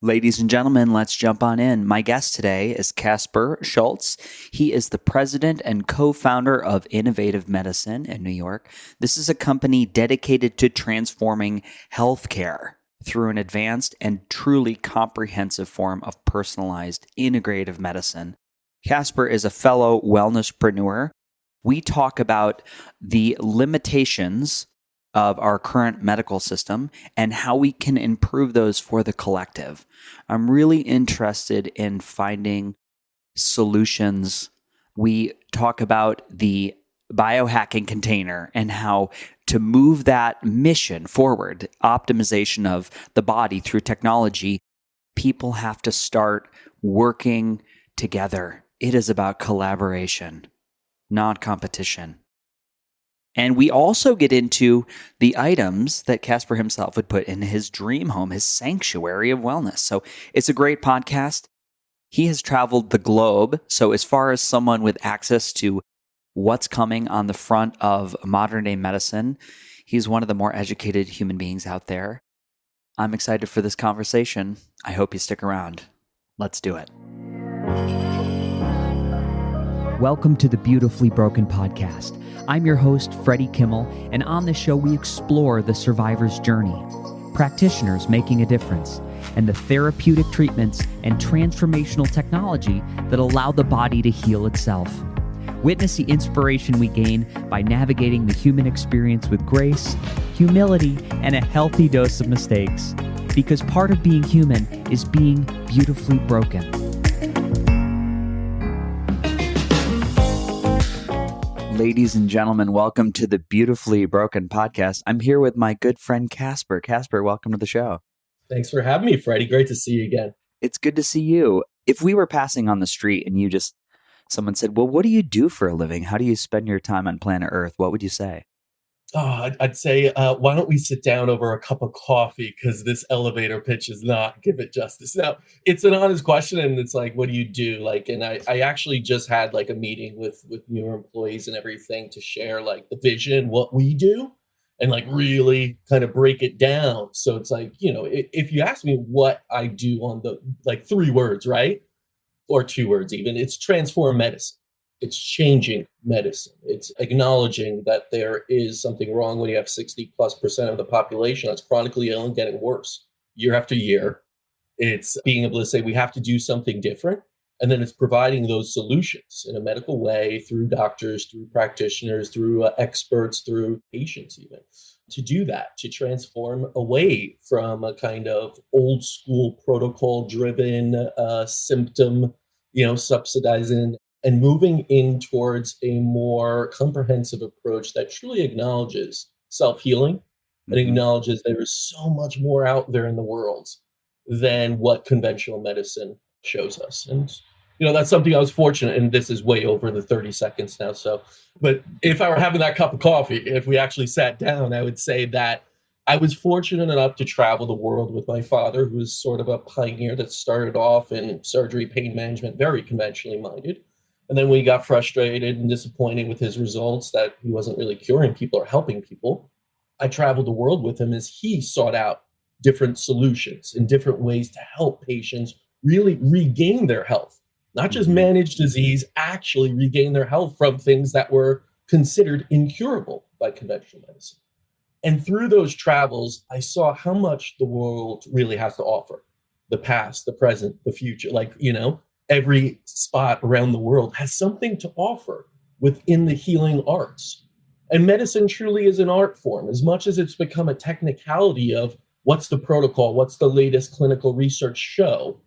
Ladies and gentlemen, let's jump on in. My guest today is Caspar Szulc. He is the president and co-founder of Innovative Medicine in New York. This is a company dedicated to transforming healthcare through an advanced and truly comprehensive form of personalized integrative medicine. Caspar is a fellow wellnesspreneur. We talk about the limitations of our current medical system and how we can improve those for the collective. I'm really interested in finding solutions. We talk about the biohacking container and how to move that mission forward, optimization of the body through technology. People have to start working together. It is about collaboration, not competition. And we also get into the items that Caspar himself would put in his dream home, his sanctuary of wellness. So it's a great podcast. He has traveled the globe. So as far as someone with access to what's coming on the front of modern day medicine, he's one of the more educated human beings out there. I'm excited for this conversation. I hope you stick around. Let's do it. Welcome to the Beautifully Broken Podcast. I'm your host, Freddie Kimmel, and on this show we explore the survivor's journey, practitioners making a difference, and the therapeutic treatments and transformational technology that allow the body to heal itself. Witness the inspiration we gain by navigating the human experience with grace, humility, and a healthy dose of mistakes. Because part of being human is being beautifully broken. Ladies and gentlemen, welcome to the Beautifully Broken Podcast. I'm here with my good friend Caspar. Caspar, welcome to the show. Thanks for having me, Freddie. Great to see you again. It's good to see you. If we were passing on the street and someone said, well, what do you do for a living? How do you spend your time on planet Earth? What would you say? I'd say, why don't we sit down over a cup of coffee? Because this elevator pitch does not give it justice. Now, it's an honest question, and it's like, what do you do? And I actually just had a meeting with newer employees and everything to share the vision, what we do, and really kind of break it down. So it's if you ask me what I do on the 3 words, right? Or 2 words even, it's transform medicine. It's changing medicine. It's acknowledging that there is something wrong when you have 60+% of the population that's chronically ill and getting worse year after year. It's being able to say we have to do something different. And then it's providing those solutions in a medical way through doctors, through practitioners, through experts, through patients even, to do that, to transform away from a kind of old school protocol driven symptom, subsidizing, and moving in towards a more comprehensive approach that truly acknowledges self-healing and acknowledges there is so much more out there in the world than what conventional medicine shows us. And, that's something I was fortunate, and this is way over the 30 seconds now. But if I were having that cup of coffee, if we actually sat down, I would say that I was fortunate enough to travel the world with my father, who was sort of a pioneer that started off in surgery, pain management, very conventionally minded. And then when he got frustrated and disappointed with his results that he wasn't really curing people or helping people, I traveled the world with him as he sought out different solutions and different ways to help patients really regain their health, not just manage disease, actually regain their health from things that were considered incurable by conventional medicine. And through those travels, I saw how much the world really has to offer. The past, the present, the future, every spot around the world has something to offer within the healing arts. And medicine truly is an art form, as much as it's become a technicality of what's the protocol, what's the latest clinical research show.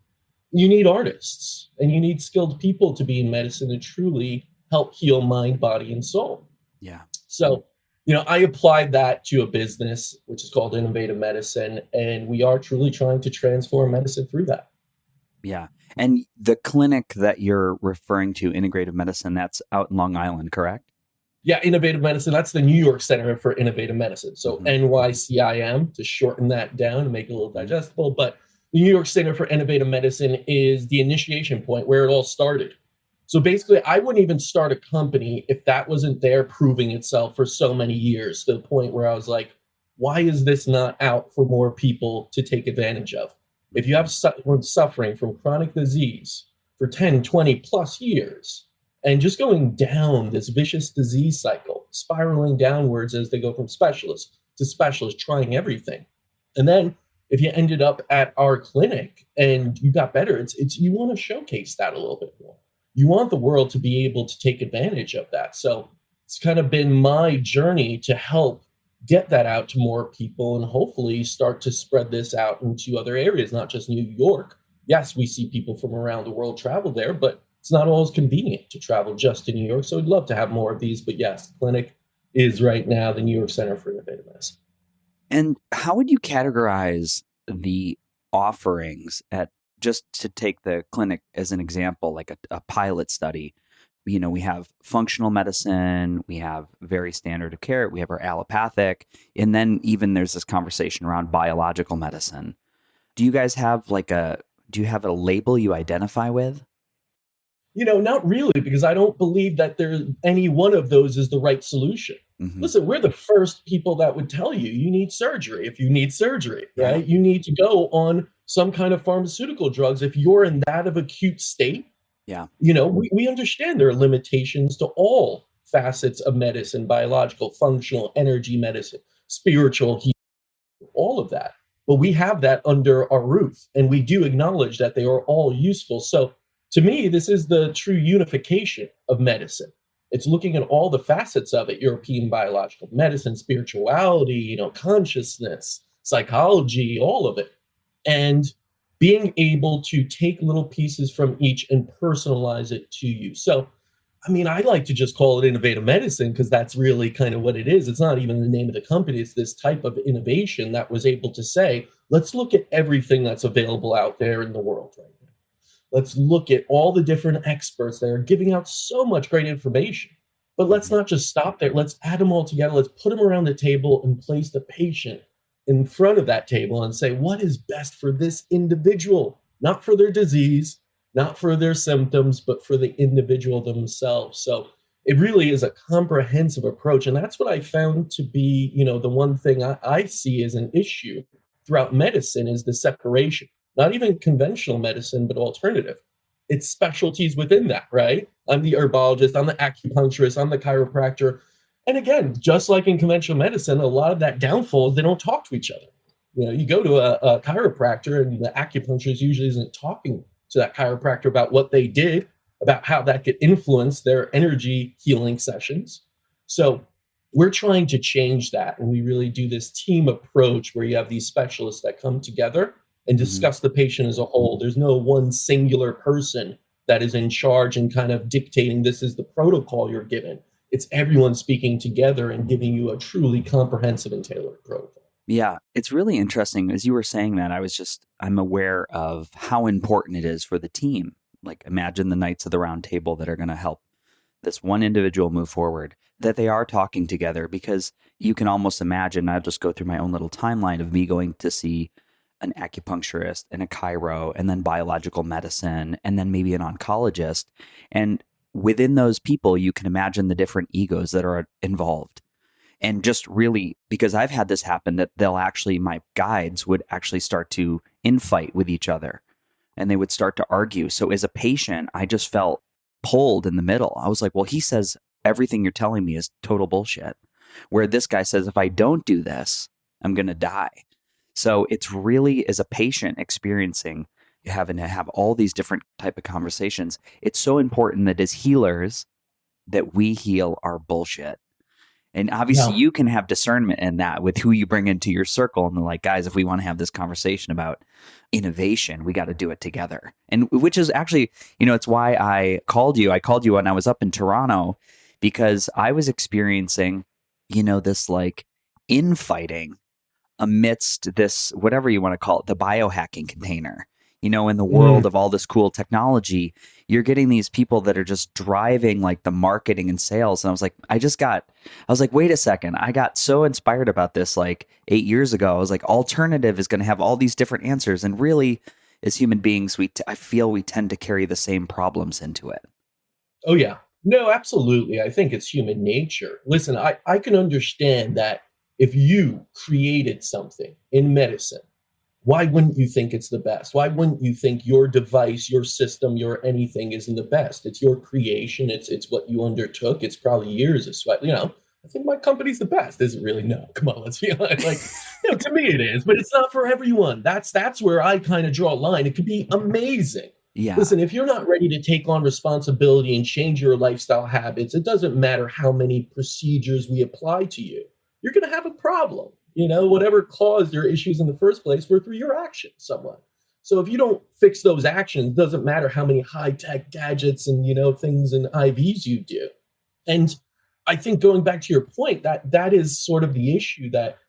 You need artists and you need skilled people to be in medicine to truly help heal mind, body, and soul. Yeah. So, I applied that to a business, which is called Innovative Medicine, and we are truly trying to transform medicine through that. Yeah. And the clinic that you're referring to, Integrative Medicine, that's out in Long Island, correct? Yeah, Innovative Medicine, that's the New York Center for Innovative Medicine. So NYCIM, to shorten that down and make it a little digestible. But the New York Center for Innovative Medicine is the initiation point where it all started. So basically, I wouldn't even start a company if that wasn't there proving itself for so many years, to the point where I was like, why is this not out for more people to take advantage of? If you have someone suffering from chronic disease for 10, 20 plus years, and just going down this vicious disease cycle, spiraling downwards as they go from specialist to specialist, trying everything. And then if you ended up at our clinic and you got better, it's you want to showcase that a little bit more. You want the world to be able to take advantage of that. So it's kind of been my journey to help get that out to more people and hopefully start to spread this out into other areas, not just New York. Yes, we see people from around the world travel there, but it's not always convenient to travel just to New York. So we'd love to have more of these. But yes, the clinic is right now the New York Center for Innovative Medicine. And how would you categorize the offerings at, just to take the clinic as an example, like a pilot study? You know, we have functional medicine, we have very standard of care, we have our allopathic, and then even there's this conversation around biological medicine. Do you guys have do you have a label you identify with? Not really, because I don't believe that any one of those is the right solution. Mm-hmm. Listen, we're the first people that would tell you need surgery if you need surgery, right? Yeah. You need to go on some kind of pharmaceutical drugs if you're in that of acute state. Yeah. We understand there are limitations to all facets of medicine, biological, functional, energy medicine, spiritual, all of that. But we have that under our roof, and we do acknowledge that they are all useful. So to me, this is the true unification of medicine. It's looking at all the facets of it: European biological medicine, spirituality, consciousness, psychology, all of it. And being able to take little pieces from each and personalize it to you. So, I like to just call it innovative medicine because that's really kind of what it is. It's not even the name of the company. It's this type of innovation that was able to say, let's look at everything that's available out there in the world right now. Let's look at all the different experts that are giving out so much great information. But let's not just stop there. Let's add them all together. Let's put them around the table and place the patient in front of that table and say, what is best for this individual? Not for their disease, not for their symptoms, but for the individual themselves. So it really is a comprehensive approach. And that's what I found to be, the one thing I see as an issue throughout medicine is the separation. Not even conventional medicine, but alternative. It's specialties within that, right? I'm the herbologist, I'm the acupuncturist, I'm the chiropractor. And again, just like in conventional medicine, a lot of that downfall is they don't talk to each other. You go to a chiropractor and the acupuncturist usually isn't talking to that chiropractor about what they did, about how that could influence their energy healing sessions. So we're trying to change that. And we really do this team approach where you have these specialists that come together and discuss the patient as a whole. There's no one singular person that is in charge and kind of dictating this is the protocol you're given. It's everyone speaking together and giving you a truly comprehensive and tailored protocol. Yeah, it's really interesting. As you were saying that, I'm aware of how important it is for the team. Like, imagine the Knights of the Round Table that are going to help this one individual move forward, that they are talking together, because you can almost imagine, I'll just go through my own little timeline of me going to see an acupuncturist and a chiro and then biological medicine and then maybe an oncologist. And within those people, you can imagine the different egos that are involved. And just really, because I've had this happen, that my guides would actually start to infight with each other and they would start to argue. So as a patient, I just felt pulled in the middle. I was like, well, he says everything you're telling me is total bullshit. Where this guy says, if I don't do this, I'm going to die. So it's really, as a patient experiencing, having to have all these different type of conversations, it's so important that as healers, that we heal our bullshit. And obviously you can have discernment in that with who you bring into your circle. And they're like, guys, if we want to have this conversation about innovation, we got to do it together. And which is actually, it's why I called you. I called you when I was up in Toronto, because I was experiencing, this like infighting amidst this, whatever you want to call it, the biohacking container. In the world of all this cool technology, you're getting these people that are just driving like the marketing and sales. And I was like, wait a second. I got so inspired about this like 8 years ago. I was like, alternative is going to have all these different answers. And really, as human beings, I feel we tend to carry the same problems into it. Oh, yeah. No, absolutely. I think it's human nature. Listen, I can understand that if you created something in medicine why wouldn't you think it's the best? Why wouldn't you think your device, your system, your anything isn't the best? It's your creation. It's what you undertook. It's probably years of sweat. I think my company's the best. Is it really? No. Come on, let's be honest. Like, to me it is, but it's not for everyone. That's where I kind of draw a line. It could be amazing. Yeah. Listen, if you're not ready to take on responsibility and change your lifestyle habits, it doesn't matter how many procedures we apply to you. You're going to have a problem. Whatever caused your issues in the first place were through your actions somewhat. So if you don't fix those actions, it doesn't matter how many high-tech gadgets and, things and IVs you do. And I think going back to your point, that is sort of the issue that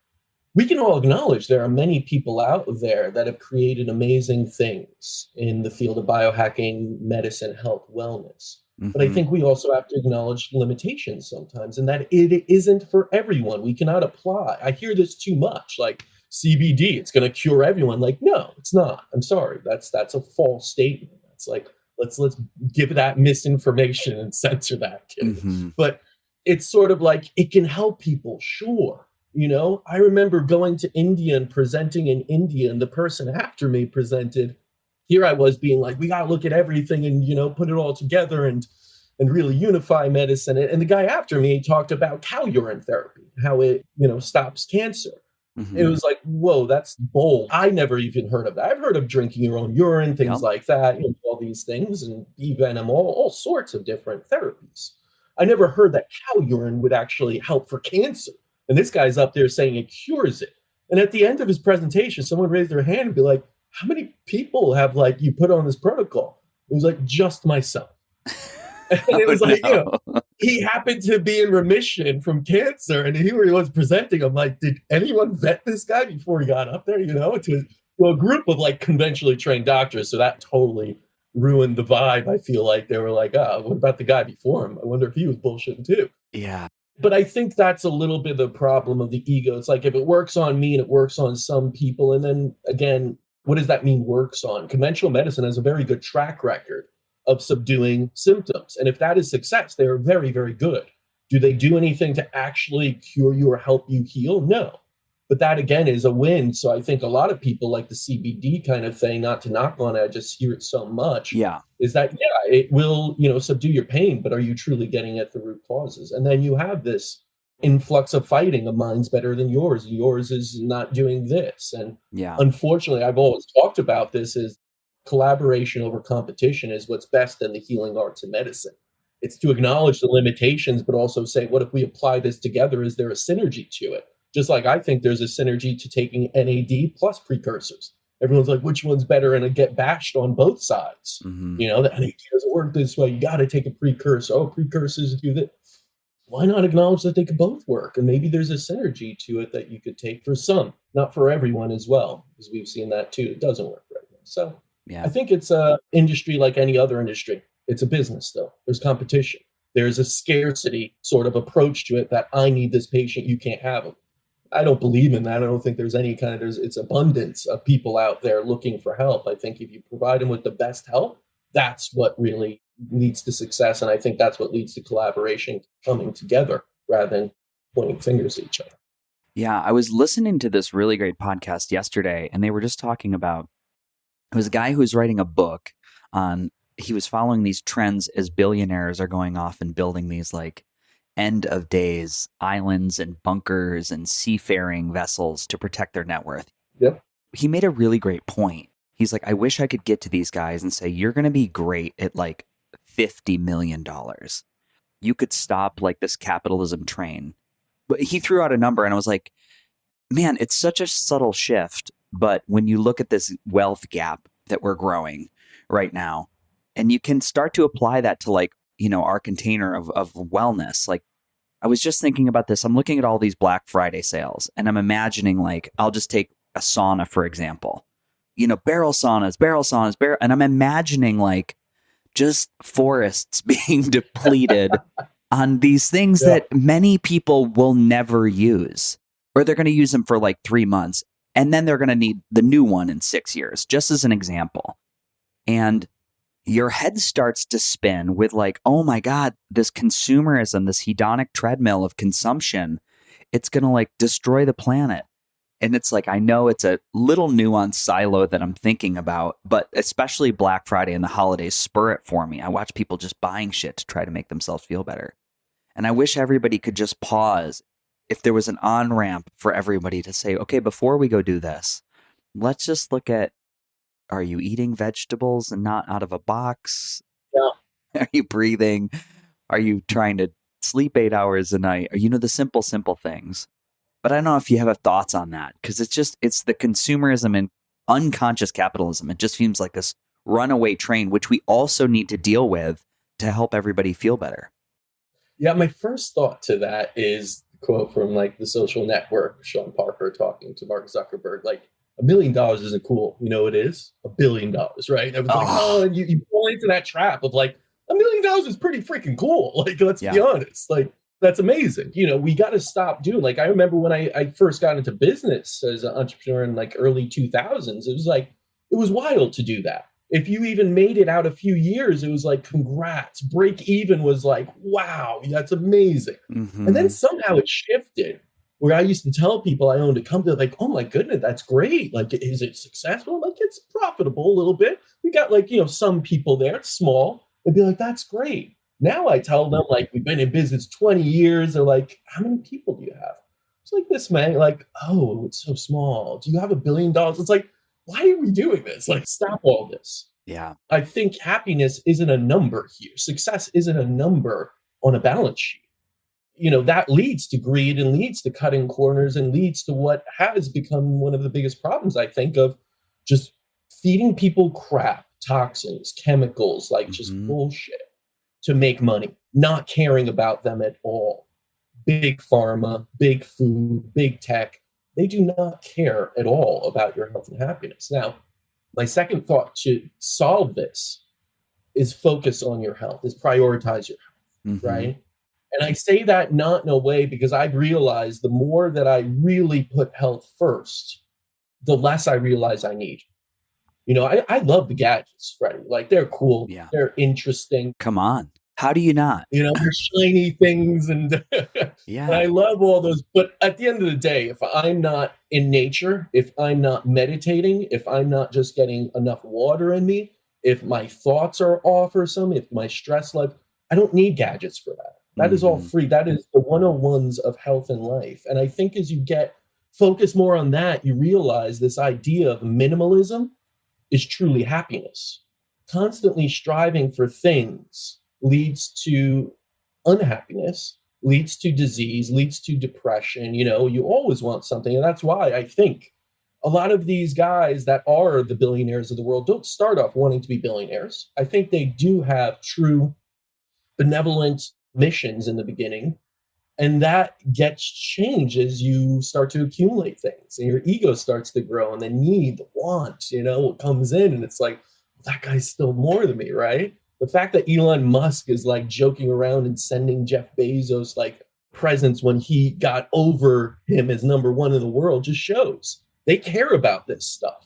we can all acknowledge. There are many people out there that have created amazing things in the field of biohacking, medicine, health, wellness. But I think we also have to acknowledge limitations sometimes, and that it isn't for everyone. We cannot apply. I hear this too much, like CBD, it's going to cure everyone. Like, no, it's not. I'm sorry. That's a false statement. That's like, let's give that misinformation and censor that, kid. But it's sort of like it can help people, sure. I remember going to India and presenting in India, and the person after me presented. Here I was being like, we got to look at everything and, put it all together and really unify medicine. And the guy after me talked about cow urine therapy, how it, stops cancer. It was like, whoa, that's bold. I never even heard of that. I've heard of drinking your own urine, things like that, all these things, and bee venom, all sorts of different therapies. I never heard that cow urine would actually help for cancer. And this guy's up there saying it cures it. And at the end of his presentation, someone raised their hand and be like, how many people have you put on this protocol? It was like, just myself. And it was he happened to be in remission from cancer, and he was presenting. I'm like, did anyone vet this guy before he got up there, to a group of conventionally trained doctors? So that totally ruined the vibe. I feel like they were like, what about the guy before him? I wonder if he was bullshitting too. Yeah. But I think that's a little bit of the problem of the ego. It's like, if it works on me and it works on some people, and then again, what does that mean works on? Conventional medicine has a very good track record of subduing symptoms. And if that is success, they are very, very good. Do they do anything to actually cure you or help you heal? No. But that, again, is a win. So I think a lot of people like the CBD kind of thing, not to knock on it, I just hear it so much, is that, it will, subdue your pain, but are you truly getting at the root causes? And then you have this influx of fighting. A mine's better than yours. Yours is not doing this. And unfortunately, I've always talked about this, is collaboration over competition is what's best in the healing arts of medicine. It's to acknowledge the limitations, but also say, what if we apply this together? Is there a synergy to it? Just like I think there's a synergy to taking NAD plus precursors. Everyone's like, which one's better? And I get bashed on both sides. The NAD doesn't work this way. You got to take a precursor. Oh, precursors do that. Why not acknowledge that they could both work? And maybe there's a synergy to it that you could take for some, not for everyone as well, because we've seen that too. It doesn't work for everyone. So I think it's a industry like any other industry. It's a business though. There's competition. There's a scarcity sort of approach to it, that I need this patient, you can't have him. I don't believe in that. I don't think there's any kind of, it's abundance of people out there looking for help. I think if you provide them with the best help, that's what really leads to success. And I think that's what leads to collaboration, coming together rather than pointing fingers at each other. Yeah, I was listening to this really great podcast yesterday, and they were just talking about, it was a guy who was writing a book on, he was following these trends as billionaires are going off and building these end of days islands and bunkers and seafaring vessels to protect their net worth. Yep. He made a really great point. He's like, I wish I could get to these guys and say, you're going to be great at $50 million. You could stop this capitalism train. But he threw out a number, and I was like, man, it's such a subtle shift. But when you look at this wealth gap that we're growing right now, and you can start to apply that to our container of wellness. I was just thinking about this. I'm looking at all these Black Friday sales, and I'm imagining I'll just take a sauna, for example, barrel saunas, and I'm imagining just forests being depleted on these things that many people will never use, or they're going to use them for 3 months. And then they're going to need the new one in 6 years, just as an example. And your head starts to spin with oh my God, this consumerism, this hedonic treadmill of consumption, it's going to destroy the planet. And it's like, I know it's a little nuanced silo that I'm thinking about, but especially Black Friday and the holidays spur it for me. I watch people just buying shit to try to make themselves feel better. And I wish everybody could just pause. If there was an on-ramp for everybody to say, okay, before we go do this, let's just look at, are you eating vegetables and not out of a box? Yeah. Are you breathing? Are you trying to sleep 8 hours a night? Or, the simple things. But I don't know if you have thoughts on that, because it's the consumerism and unconscious capitalism. It just seems like this runaway train, which we also need to deal with to help everybody feel better. Yeah, my first thought to that is the quote from like The Social Network, Sean Parker talking to Mark Zuckerberg, like $1 million isn't cool. You know, it is $1 billion, right? I was like, oh, and you fall into that trap of like, $1 million is pretty freaking cool. Like, let's be honest. Like, that's amazing. We got to stop doing, like, I remember when I first got into business as an entrepreneur in like early 2000s, it was wild to do that. If you even made it out a few years, it was like, congrats. Break even was like, wow, that's amazing. Mm-hmm. And then somehow it shifted where I used to tell people I owned a company, like, oh my goodness, that's great. Like, is it successful? Like, it's profitable a little bit. We got like, some people there, it's small. They'd be like, that's great. Now I tell them, like, we've been in business 20 years. They're like, how many people do you have? It's like this, man. Like, oh, it's so small. Do you have $1 billion? It's like, why are we doing this? Like, stop all this. Yeah. I think happiness isn't a number here. Success isn't a number on a balance sheet. That leads to greed and leads to cutting corners and leads to what has become one of the biggest problems, I think, of just feeding people crap, toxins, chemicals, like just bullshit to make money, not caring about them at all. Big pharma, big food, big tech, they do not care at all about your health and happiness. Now, my second thought to solve this is focus on your health, is prioritize your health, right? And I say that not in a way because I've realized the more that I really put health first, the less I realize I need. I love the gadgets, Freddie. Like, they're cool. Yeah. They're interesting. Come on. How do you not? They're shiny things and yeah. And I love all those. But at the end of the day, if I'm not in nature, if I'm not meditating, if I'm not just getting enough water in me, if my thoughts are off or something, if my stress level, I don't need gadgets for that. That is all free. That is the 101s of health and life. And I think as you get focused more on that, you realize this idea of minimalism is truly happiness. Constantly striving for things leads to unhappiness, leads to disease, leads to depression. You always want something. And that's why I think a lot of these guys that are the billionaires of the world don't start off wanting to be billionaires. I think they do have true benevolent missions in the beginning. And that gets changed as you start to accumulate things and your ego starts to grow and the need, the want, comes in and it's like, that guy's still more than me, right? The fact that Elon Musk is like joking around and sending Jeff Bezos like presents when he got over him as number one in the world just shows they care about this stuff.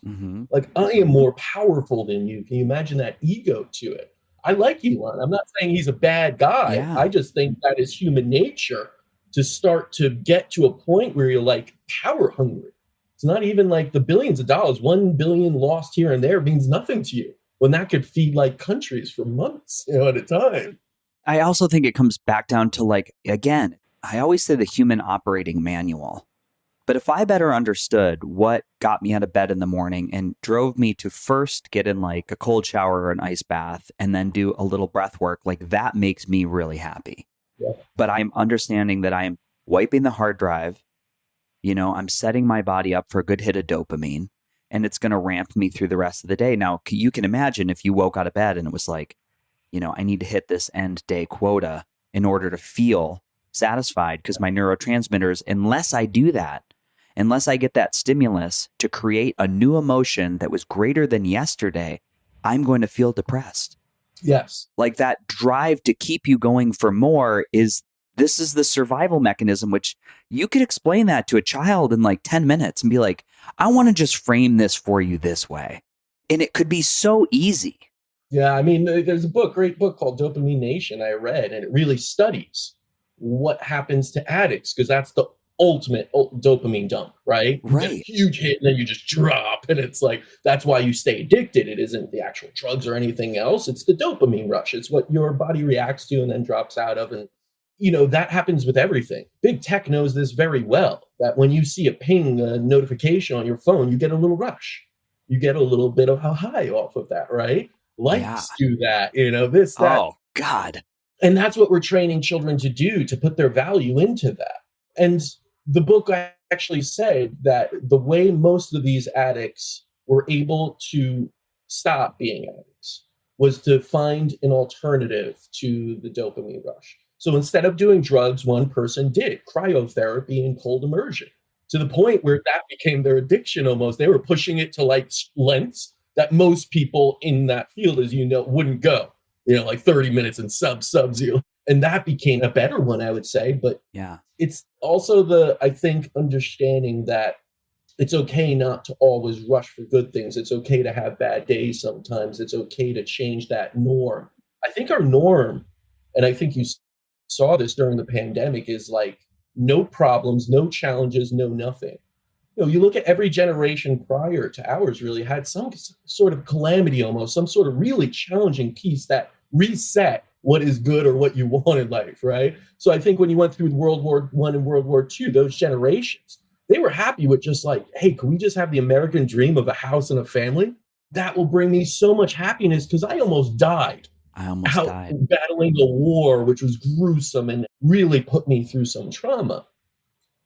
Like, I am more powerful than you. Can you imagine that ego to it? I like Elon. I'm not saying he's a bad guy. Yeah. I just think that is human nature to start to get to a point where you're like power hungry. It's not even like the billions of dollars. 1 billion lost here and there means nothing to you when that could feed like countries for months, at a time. I also think it comes back down to, like, again, I always say the human operating manual. But if I better understood what got me out of bed in the morning and drove me to first get in like a cold shower or an ice bath and then do a little breath work, like, that makes me really happy. Yeah. But I'm understanding that I'm wiping the hard drive. I'm setting my body up for a good hit of dopamine, and it's going to ramp me through the rest of the day. Now, you can imagine if you woke out of bed and it was like, I need to hit this end day quota in order to feel satisfied, because my neurotransmitters, unless I do that, unless I get that stimulus to create a new emotion that was greater than yesterday, I'm going to feel depressed. Yes. Like, that drive to keep you going for more this is the survival mechanism, which you could explain that to a child in like 10 minutes and be like, I want to just frame this for you this way. And it could be so easy. Yeah. I mean, there's a great book called Dopamine Nation I read, and it really studies what happens to addicts, because that's the ultimate dopamine dump, right? You get a Right. huge hit and then you just drop. And it's like, that's why you stay addicted. It isn't the actual drugs or anything else. It's the dopamine rush. It's what your body reacts to and then drops out of. And, that happens with everything. Big tech knows this very well, that when you see a ping, a notification on your phone, you get a little rush. You get a little bit of a high off of that, right? Yeah. Likes do that, this, that. Oh, God. And that's what we're training children to do, to put their value into that. And the book actually said that the way most of these addicts were able to stop being addicts was to find an alternative to the dopamine rush. So instead of doing drugs, one person did cryotherapy and cold immersion, to the point where that became their addiction almost. They were pushing it to like lengths that most people in that field, as you know, wouldn't go, like 30 minutes and sub-zero. And that became a better one, I would say. But Yeah. it's also I think, understanding that it's okay not to always rush for good things. It's okay to have bad days sometimes. It's okay to change that norm. I think our norm, and I think you saw this during the pandemic, is like no problems, no challenges, no nothing. You look at every generation prior to ours really had some sort of calamity, almost some sort of really challenging piece that reset what is good or what you want in life, right? So I think when you went through World War I and World War II, those generations, they were happy with just like, hey, can we just have the American dream of a house and a family? That will bring me so much happiness, because I almost died I almost out died. battling a war, which was gruesome and really put me through some trauma.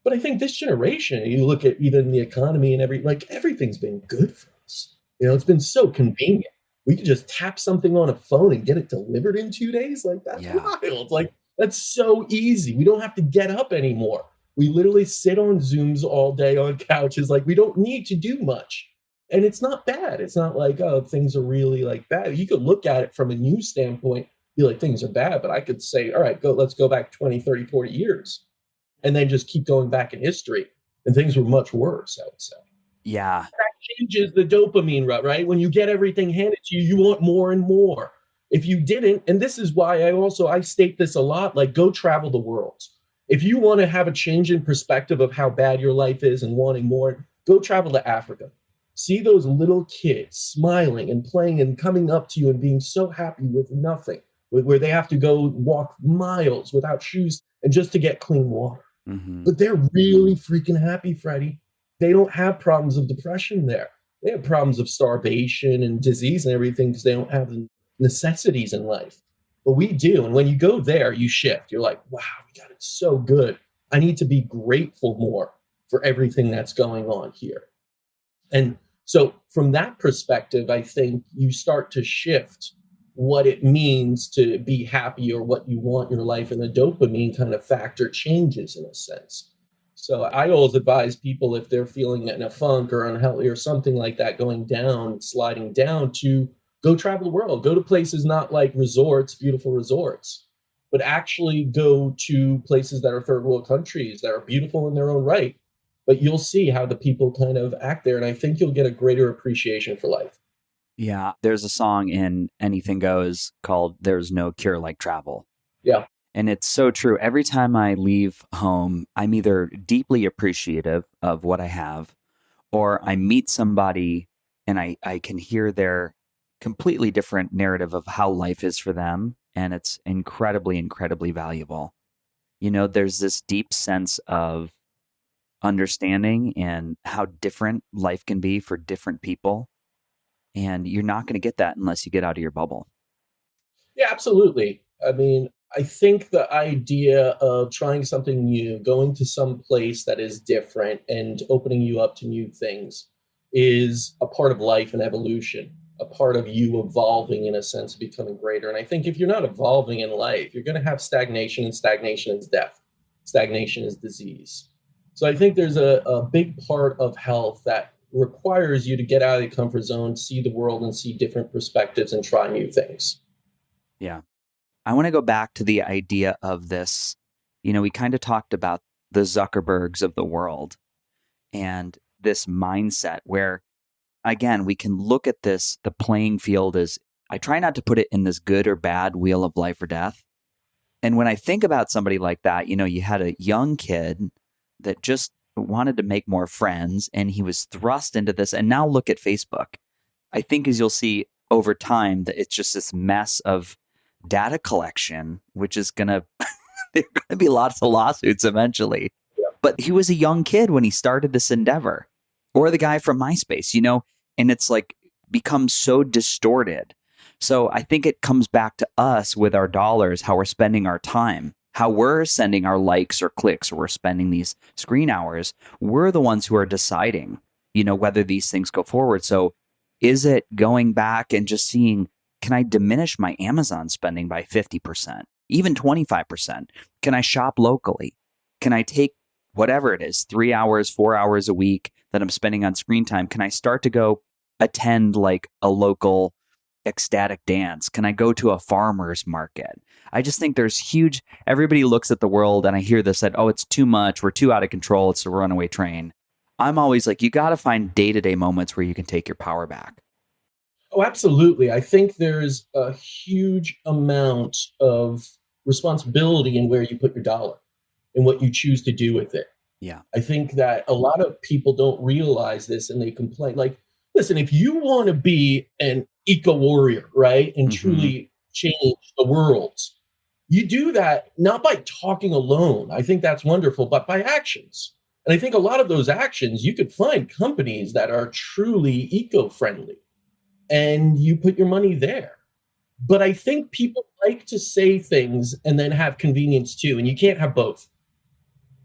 But I think this generation, you look at even the economy and everything's been good for us. It's been so convenient. We can just tap something on a phone and get it delivered in 2 days. Like, that's Yeah. wild. Like, that's so easy. We don't have to get up anymore. We literally sit on Zooms all day on couches. Like, we don't need to do much. And it's not bad. It's not like, oh, things are really like bad. You could look at it from a news standpoint, be like, things are bad. But I could say, all right, let's go back 20, 30, 40 years. And then just keep going back in history, and things were much worse, I would say. Yeah. That changes the dopamine rut, right? When you get everything handed to you, you want more and more. If you didn't, and this is why I state this a lot, like, go travel the world. If you want to have a change in perspective of how bad your life is and wanting more, go travel to Africa. See those little kids smiling and playing and coming up to you and being so happy with nothing, where they have to go walk miles without shoes and just to get clean water. Mm-hmm. But they're really freaking happy, Freddie. They don't have problems of depression there. They have problems of starvation and disease and everything, because they don't have the necessities in life. But we do. And when you go there, you shift. You're like, wow, we got it so good. I need to be grateful more for everything that's going on here. And so from that perspective, I think you start to shift what it means to be happy or what you want in your life, and the dopamine kind of factor changes in a sense. So I always advise people, if they're feeling in a funk or unhealthy or something like that, going down, sliding down, to go travel the world, go to places not like resorts, beautiful resorts, but actually go to places that are third world countries that are beautiful in their own right. But you'll see how the people kind of act there. And I think you'll get a greater appreciation for life. Yeah. There's a song in Anything Goes called There's No Cure Like Travel. Yeah. And it's so true. Every time I leave home, I'm either deeply appreciative of what I have, or I meet somebody and I can hear their completely different narrative of how life is for them. And it's incredibly, incredibly valuable. There's this deep sense of understanding and how different life can be for different people. And you're not going to get that unless you get out of your bubble. Yeah, absolutely. I mean, I think the idea of trying something new, going to some place that is different and opening you up to new things, is a part of life and evolution, a part of you evolving, in a sense, becoming greater. And I think if you're not evolving in life, you're going to have stagnation, and stagnation is death. Stagnation is disease. So I think there's a big part of health that requires you to get out of the comfort zone, see the world and see different perspectives and try new things. Yeah. I want to go back to the idea of this. We kind of talked about the Zuckerbergs of the world and this mindset where, again, we can look at this, the playing field is, I try not to put it in this good or bad wheel of life or death. And when I think about somebody like that, you had a young kid that just wanted to make more friends, and he was thrust into this. And now look at Facebook. I think as you'll see over time that it's just this mess of data collection, which is going to, there are going to be lots of lawsuits eventually. But he was a young kid when he started this endeavor, or the guy from MySpace, and it's like becomes so distorted. So I think it comes back to us with our dollars, how we're spending our time, how we're sending our likes or clicks, or we're spending these screen hours. We're the ones who are deciding, whether these things go forward. So is it going back and just seeing, can I diminish my Amazon spending by 50%, even 25%? Can I shop locally? Can I take whatever it is, 3 hours, 4 hours a week that I'm spending on screen time? Can I start to go attend like a local ecstatic dance? Can I go to a farmer's market? I just think there's huge, everybody looks at the world and I hear this that, oh, it's too much. We're too out of control. It's a runaway train. I'm always like, you got to find day-to-day moments where you can take your power back. Oh, absolutely. I think there's a huge amount of responsibility in where you put your dollar and what you choose to do with it. Yeah. I think that a lot of people don't realize this and they complain. Like, listen, if you want to be an eco warrior, right, and truly change the world, you do that not by talking alone. I think that's wonderful, but by actions. And I think a lot of those actions, you could find companies that are truly eco-friendly and you put your money there. But I think people like to say things and then have convenience too, and you can't have both.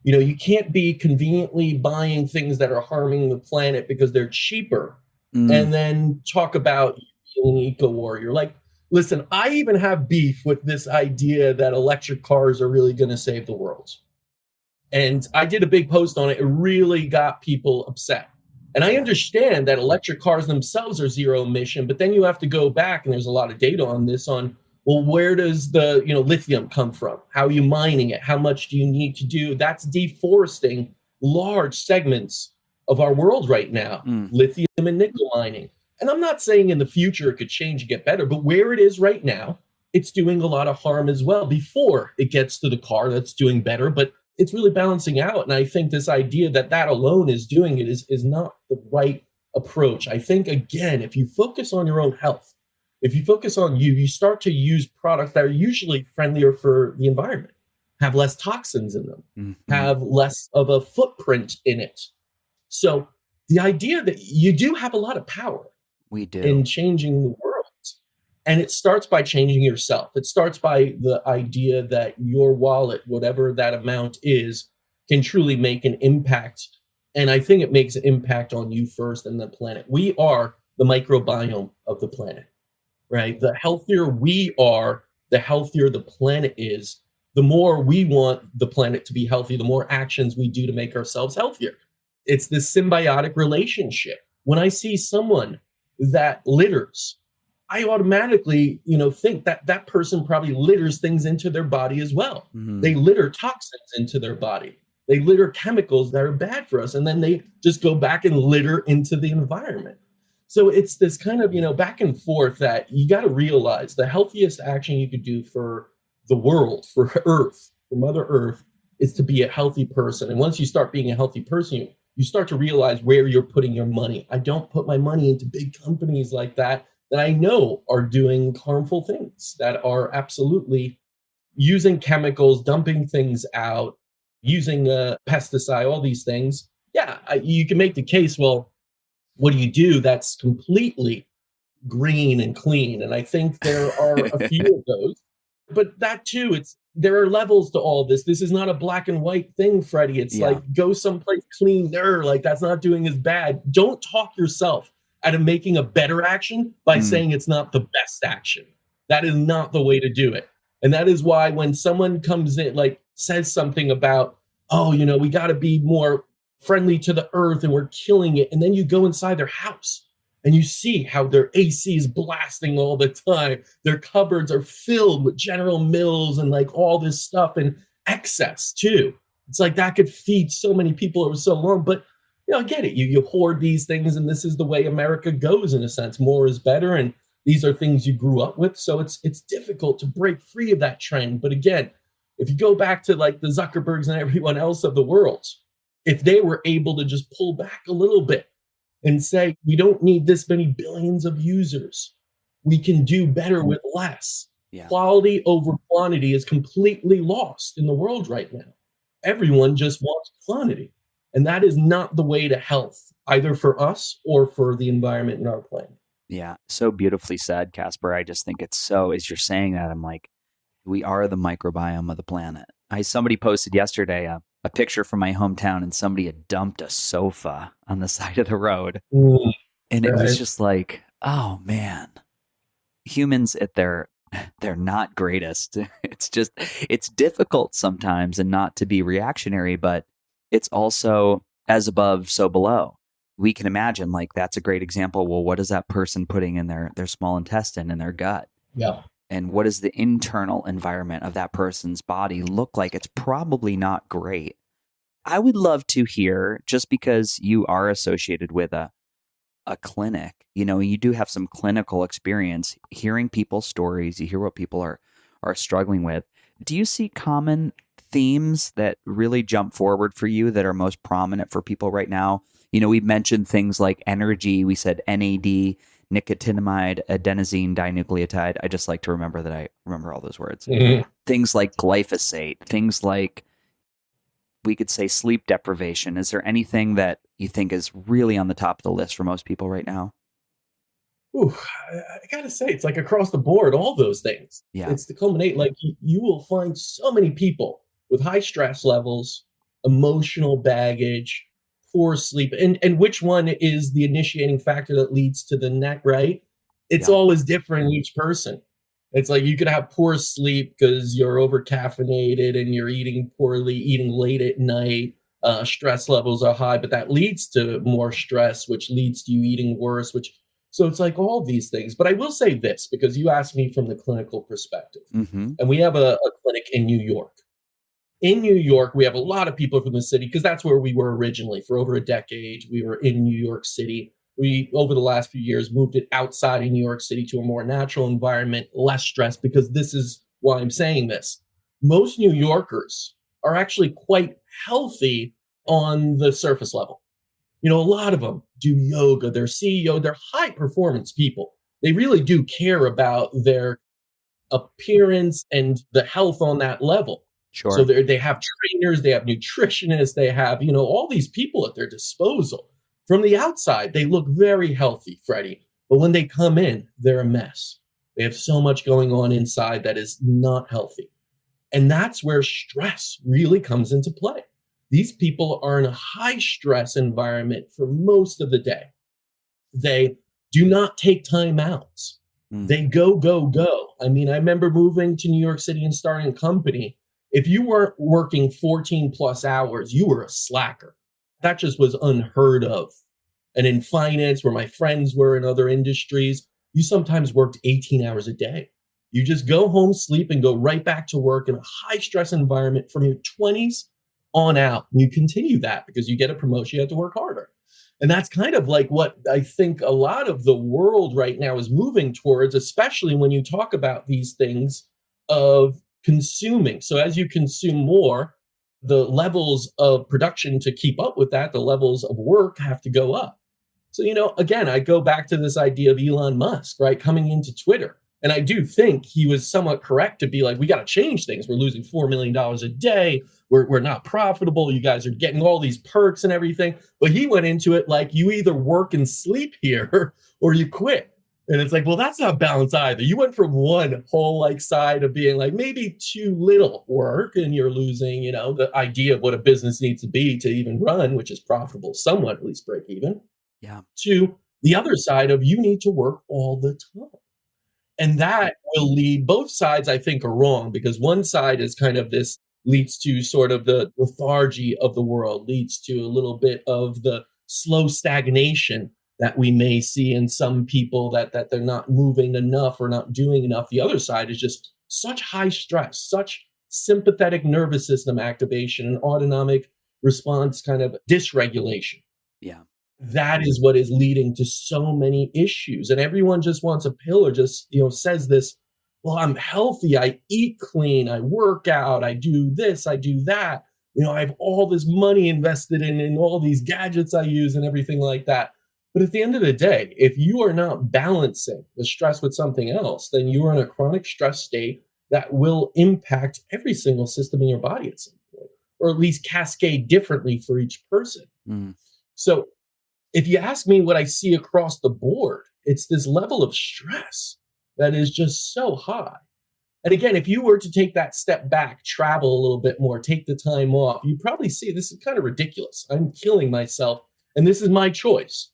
You can't be conveniently buying things that are harming the planet because they're cheaper and then talk about being an eco warrior. Like, listen, I even have beef with this idea that electric cars are really going to save the world. And I did a big post on it. It really got people upset. And I understand that electric cars themselves are zero emission, but then you have to go back, and there's a lot of data on this, on, well, where does the lithium come from? How are you mining it? How much do you need to do? That's deforesting large segments of our world right now, lithium and nickel mining. And I'm not saying in the future it could change and get better, but where it is right now, it's doing a lot of harm as well before it gets to the car that's doing better. But it's really balancing out. And I think this idea that alone is doing it is not the right approach. I think, again, if you focus on your own health, if you focus on you start to use products that are usually friendlier for the environment, have less toxins in them, have less of a footprint in it. So the idea that you do have a lot of power in changing the world. And it starts by changing yourself. It starts by the idea that your wallet, whatever that amount is, can truly make an impact. And I think it makes an impact on you first and the planet. We are the microbiome of the planet, right? The healthier we are, the healthier the planet is. The more we want the planet to be healthy, the more actions we do to make ourselves healthier. It's this symbiotic relationship. When I see someone that litters, I automatically, think that person probably litters things into their body as well. They litter toxins into their body. They litter chemicals that are bad for us. And then they just go back and litter into the environment. So it's this kind of, back and forth that you got to realize the healthiest action you could do for the world, for Earth, for Mother Earth, is to be a healthy person. And once you start being a healthy person, you start to realize where you're putting your money. I don't put my money into big companies like that I know are doing harmful things, that are absolutely using chemicals, dumping things out, using pesticide, all these things. Yeah, you can make the case, well, what do you do that's completely green and clean? And I think there are a few of those. But that too, there are levels to all this. This is not a black and white thing, Freddie. It's like, go someplace cleaner. Like, that's not doing as bad. Don't talk yourself out of making a better action by saying it's not the best action. That is not the way to do it. And that is why when someone comes in, like says something about, oh, we got to be more friendly to the earth and we're killing it. And then you go inside their house and you see how their AC is blasting all the time. Their cupboards are filled with General Mills and like all this stuff and excess too. It's like that could feed so many people over so long. But I get it. You hoard these things, and this is the way America goes in a sense. More is better, and these are things you grew up with. So it's difficult to break free of that trend. But again, if you go back to like the Zuckerbergs and everyone else of the world, If they were able to just pull back a little bit and say, we don't need this many billions of users, we can do better with less. Yeah. Quality over quantity is completely lost in the world right now. Everyone just wants quantity. And that is not the way to health, either for us or for the environment in our planet. Yeah. So beautifully said, Caspar. I just think it's so, as you're saying that, I'm like, we are the microbiome of the planet. Somebody posted yesterday a picture from my hometown, and somebody had dumped a sofa on the side of the road. And it was just like, oh man, humans at they're not greatest. It's difficult sometimes, and not to be reactionary, but it's also as above, so below. We can imagine, like, that's a great example. Well, what is that person putting in their small intestine and their gut? Yeah. And what does the internal environment of that person's body look like? It's probably not great. I would love to hear, just because you are associated with a clinic, you do have some clinical experience, hearing people's stories, you hear what people are struggling with. Do you see common themes that really jump forward for you that are most prominent for people right now? We've mentioned things like energy. We said NAD, nicotinamide, adenosine dinucleotide. I just like to remember that I remember all those words. Mm-hmm. Things like glyphosate, things like, we could say, sleep deprivation. Is there anything that you think is really on the top of the list for most people right now? Ooh, I gotta say, it's like across the board, all those things. Yeah. It's the culminate. Like you will find so many people with high stress levels, emotional baggage, poor sleep, and which one is the initiating factor that leads to the neck, right? It's Yeah. always different in each person. It's like you could have poor sleep because you're over caffeinated and you're eating poorly, eating late at night. Stress levels are high, but that leads to more stress, which leads to you eating worse, which so it's like all these things. But I will say this, because you asked me from the clinical perspective, Mm-hmm. and we have a clinic in New York. In New York, we have a lot of people from the city because that's where we were originally. For over a decade, we were in New York City. We, over the last few years, moved it outside of New York City to a more natural environment, less stress, because this is why I'm saying this. Most New Yorkers are actually quite healthy on the surface level. A lot of them do yoga, they're CEO, they're high performance people. They really do care about their appearance and the health on that level. So Sure. they have trainers, they have nutritionists, they have, all these people at their disposal. From the outside, they look very healthy, Freddie. But when they come in, they're a mess. They have so much going on inside that is not healthy. And that's where stress really comes into play. These people are in a high stress environment for most of the day. They do not take time out. They go, go, go. I mean, I remember moving to New York City and starting a company. If you weren't working 14 plus hours, you were a slacker. That just was unheard of. And in finance, where my friends were in other industries, you sometimes worked 18 hours a day. You just go home, sleep, and go right back to work in a high stress environment from your 20s on out. And you continue that because you get a promotion, you have to work harder. And that's kind of like what I think a lot of the world right now is moving towards, especially when you talk about these things of consuming. So as you consume more, the levels of production to keep up with that, the levels of work have to go up. So, again, I go back to this idea of Elon Musk, right, coming into Twitter. And I do think he was somewhat correct to be like, we got to change things. We're losing $4 million a day. We're not profitable. You guys are getting all these perks and everything. But he went into it like, you either work and sleep here or you quit. And it's like, well, that's not balance either. You went from one whole side of being like maybe too little work and you're losing, the idea of what a business needs to be to even run, which is profitable, somewhat at least break even. Yeah. To the other side of you need to work all the time. And that will lead, both sides I think are wrong, because one side is kind of this leads to sort of the lethargy of the world, leads to a little bit of the slow stagnation that we may see in some people that they're not moving enough or not doing enough. The other side is just such high stress, such sympathetic nervous system activation and autonomic response kind of dysregulation. Yeah. That is what is leading to so many issues. And everyone just wants a pill or just, says this, well, I'm healthy. I eat clean. I work out. I do this. I do that. I have all this money invested in all these gadgets I use and everything like that. But at the end of the day, if you are not balancing the stress with something else, then you are in a chronic stress state that will impact every single system in your body at some point, or at least cascade differently for each person. Mm. So if you ask me what I see across the board, it's this level of stress that is just so high. And again, if you were to take that step back, travel a little bit more, take the time off, you probably see this is kind of ridiculous. I'm killing myself, and this is my choice.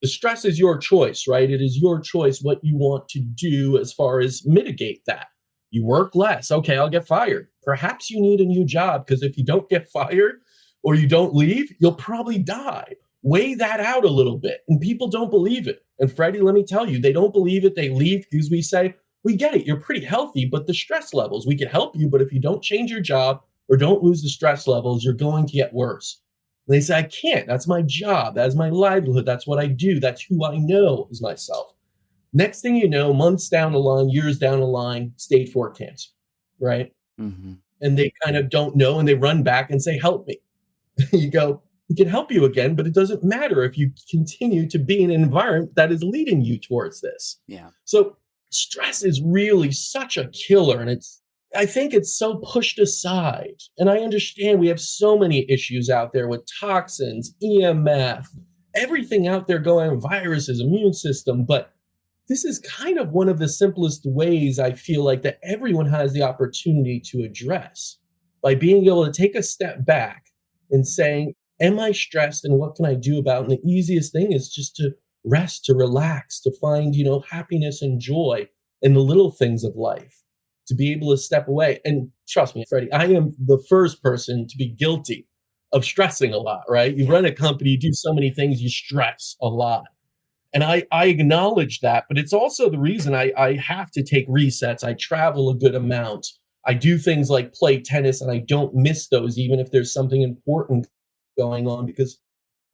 The stress is your choice, right? It is your choice what you want to do as far as mitigate that. You work less. Okay, I'll get fired. Perhaps you need a new job, because if you don't get fired or you don't leave, you'll probably die. Weigh that out a little bit. And people don't believe it. And Freddie, let me tell you, they don't believe it. They leave because we say, we get it. You're pretty healthy, but the stress levels, we can help you. But if you don't change your job or don't lose the stress levels, you're going to get worse. And they say, I can't. That's my job. That's my livelihood. That's what I do. That's who I know as myself. Next thing you know, months down the line, years down the line, stage 4 cancer, right? Mm-hmm. And they kind of don't know, and they run back and say, help me. You go, we can help you again, but it doesn't matter if you continue to be in an environment that is leading you towards this. Yeah. So stress is really such a killer, and I think it's so pushed aside. And I understand we have so many issues out there with toxins, EMF, everything out there going, viruses, immune system, but this is kind of one of the simplest ways I feel like that everyone has the opportunity to address, by being able to take a step back and saying, am I stressed and what can I do about it? And the easiest thing is just to rest, to relax, to find, happiness and joy in the little things of life, to be able to step away. And trust me, Freddie, I am the first person to be guilty of stressing a lot, right? You run a company, you do so many things, you stress a lot. And I acknowledge that, but it's also the reason I have to take resets. I travel a good amount. I do things like play tennis, and I don't miss those, even if there's something important going on, because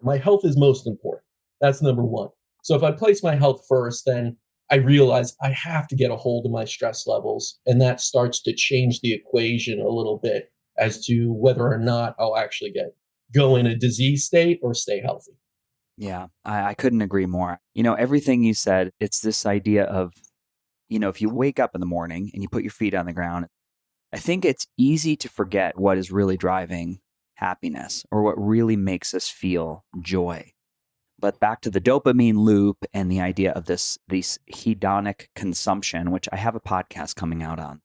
my health is most important. That's number one. So if I place my health first, then I realize I have to get a hold of my stress levels, and that starts to change the equation a little bit as to whether or not I'll actually go in a disease state or stay healthy. Yeah, I couldn't agree more. Everything you said, it's this idea of, if you wake up in the morning and you put your feet on the ground, I think it's easy to forget what is really driving happiness or what really makes us feel joy. But back to the dopamine loop and the idea of this hedonic consumption, which I have a podcast coming out on.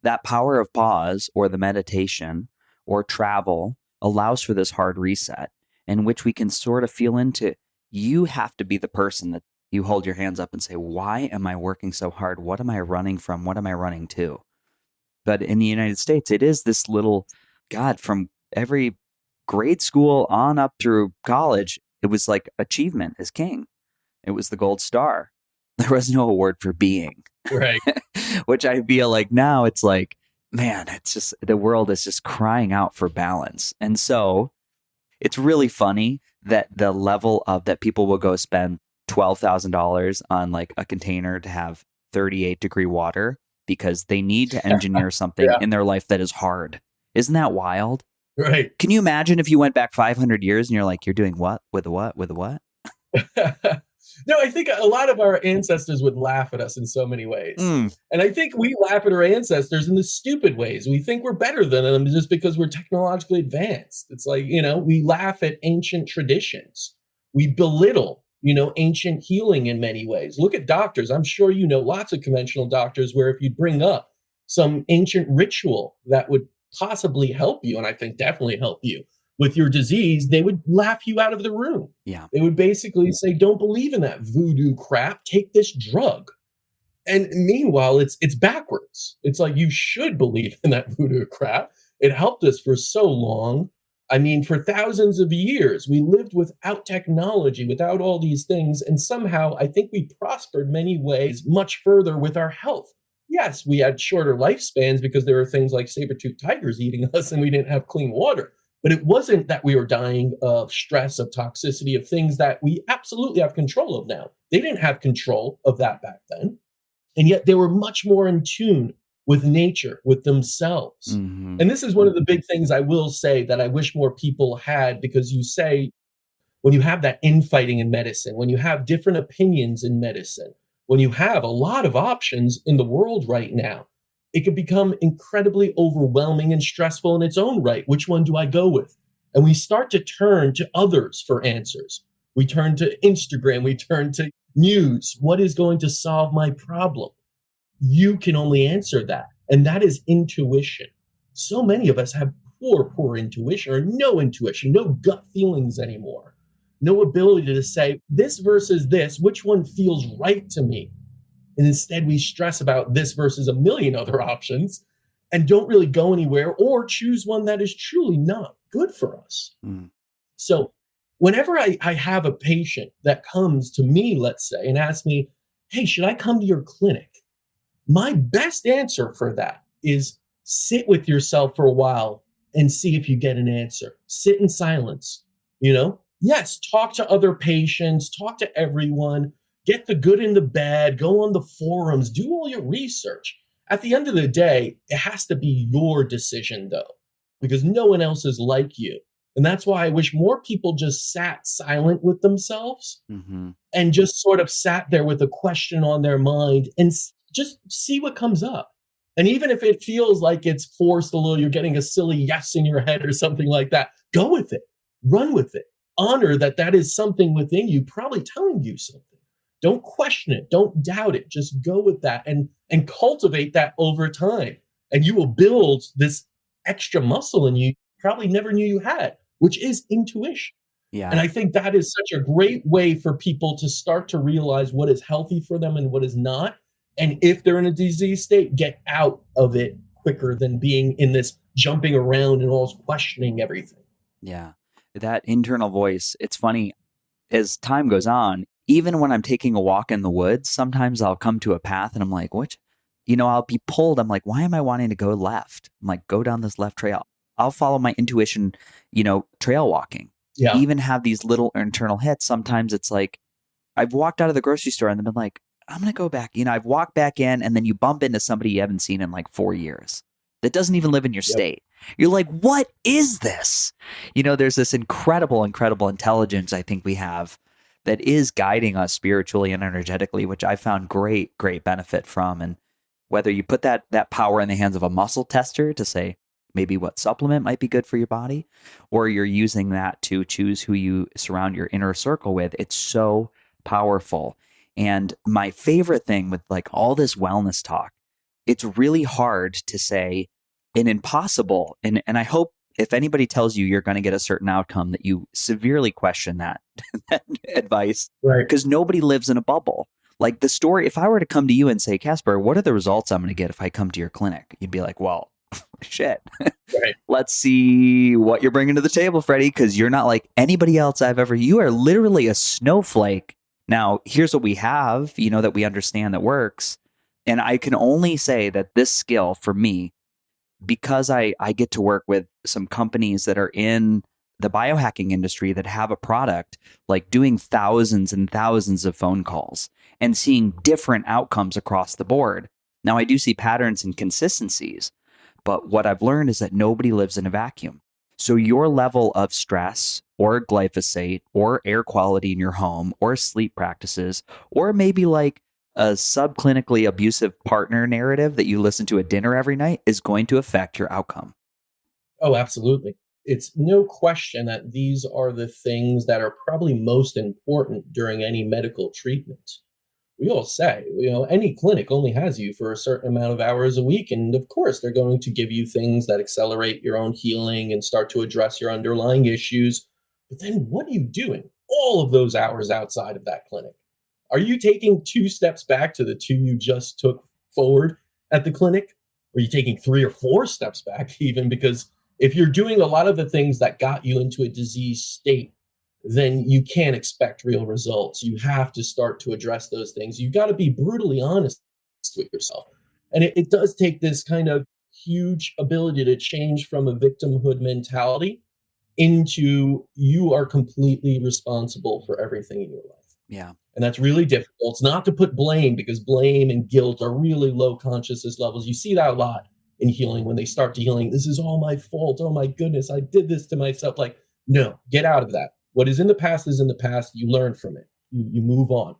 That power of pause, or the meditation or travel, allows for this hard reset, in which we can sort of feel into, you have to be the person that you hold your hands up and say, why am I working so hard? What am I running from? What am I running to? But in the United States, it is this little, God, from every grade school on up through college, it was like achievement is king. It was the gold star. There was no award for being. Right. Which I feel like now it's like, man, it's just, the world is just crying out for balance. And so it's really funny that the level of that people will go spend $12,000 on like a container to have 38-degree water because they need to engineer something in their life that is hard. Isn't that wild? Right. Can you imagine if you went back 500 years and you're like, you're doing what? With a what? With a what? No, I think a lot of our ancestors would laugh at us in so many ways. And I think we laugh at our ancestors in the stupid ways. We think we're better than them just because we're technologically advanced. It's like, we laugh at ancient traditions. We belittle, ancient healing in many ways. Look at doctors. I'm sure lots of conventional doctors where if you bring up some ancient ritual that would possibly help you, and I think definitely help you with your disease, they would laugh you out of the room. Yeah. They would basically say, don't believe in that voodoo crap, take this drug. And meanwhile, it's backwards. It's like, you should believe in that voodoo crap. It helped us for so long. I mean, for thousands of years, we lived without technology, without all these things. And somehow I think we prospered many ways much further with our health. Yes, we had shorter lifespans because there were things like saber-toothed tigers eating us and we didn't have clean water. But it wasn't that we were dying of stress, of toxicity, of things that we absolutely have control of now. They didn't have control of that back then. And yet they were much more in tune with nature, with themselves. Hmm. And this is one of the big things I will say that I wish more people had, because you say, when you have that infighting in medicine, when you have different opinions in medicine, when you have a lot of options in the world right now, it can become incredibly overwhelming and stressful in its own right. Which one do I go with? And we start to turn to others for answers. We turn to Instagram, we turn to news. What is going to solve my problem? You can only answer that. And that is intuition. So many of us have poor intuition, or no intuition, no gut feelings anymore, no ability to say this versus this, which one feels right to me. And instead, we stress about this versus a million other options and don't really go anywhere, or choose one that is truly not good for us. Mm. So, whenever I have a patient that comes to me, let's say, and asks me, hey, should I come to your clinic? My best answer for that is sit with yourself for a while and see if you get an answer. Sit in silence, you know? Yes, talk to other patients, talk to everyone, get the good and the bad, go on the forums, do all your research. At the end of the day, it has to be your decision though, because no one else is like you. And that's why I wish more people just sat silent with themselves Hmm. and just sort of sat there with a question on their mind and just see what comes up. And even if it feels like it's forced a little, you're getting a silly yes in your head or something like that, go with it, run with it, honor that that is something within you probably telling you something. Don't question it, don't doubt it, just go with that and cultivate that over time. And you will build this extra muscle in you probably never knew you had, which is intuition. And Yeah. I think that is such a great way for people to start to realize what is healthy for them and what is not. And if they're in a disease state, get out of it quicker than being in this jumping around and always questioning everything. Yeah. That internal voice, it's funny, as time goes on, even when I'm taking a walk in the woods, sometimes I'll come to a path and I'm like, which, I'll be pulled. I'm like, why am I wanting to go left? I'm like, go down this left trail. I'll follow my intuition, trail walking. Yeah. Even have these little internal hits. Sometimes it's like, I've walked out of the grocery store and then been like, I'm going to go back. I've walked back in, and then you bump into somebody you haven't seen in like 4 years that doesn't even live in your Yep. state. You're like, what is this? There's this incredible intelligence I think we have that is guiding us spiritually and energetically, which I found great benefit from. And whether you put that power in the hands of a muscle tester to say maybe what supplement might be good for your body, or you're using that to choose who you surround your inner circle with, it's so powerful. And my favorite thing with like all this wellness talk, it's really hard to say an impossible. And I hope if anybody tells you you're going to get a certain outcome, that you severely question that, that advice, Right. because nobody lives in a bubble. Like the story, if I were to come to you and say, Caspar, what are the results I'm going to get if I come to your clinic? You'd be like, well, shit. Right. Let's see what you're bringing to the table, Freddie, because you're not like anybody else you are literally a snowflake. Now, here's what we have, that we understand that works. And I can only say that this skill for me, because I get to work with some companies that are in the biohacking industry that have a product, like doing thousands and thousands of phone calls and seeing different outcomes across the board. Now, I do see patterns and consistencies, but what I've learned is that nobody lives in a vacuum. So your level of stress or glyphosate or air quality in your home or sleep practices, or maybe like a subclinically abusive partner narrative that you listen to at dinner every night, is going to affect your outcome. Oh, absolutely. It's no question that these are the things that are probably most important during any medical treatment. We all say, any clinic only has you for a certain amount of hours a week. And of course, they're going to give you things that accelerate your own healing and start to address your underlying issues. But then what are you doing all of those hours outside of that clinic? Are you taking two steps back to the two you just took forward at the clinic? Or are you taking three or four steps back, even? Because if you're doing a lot of the things that got you into a disease state, then you can't expect real results. You have to start to address those things. You got to be brutally honest with yourself. And it does take this kind of huge ability to change from a victimhood mentality into you are completely responsible for everything in your life. Yeah. And that's really difficult. It's not to put blame, because blame and guilt are really low consciousness levels. You see that a lot in healing when they start to healing. This is all my fault. Oh my goodness, I did this to myself. Like, no, get out of that. What is in the past is in the past. You learn from it. You move on.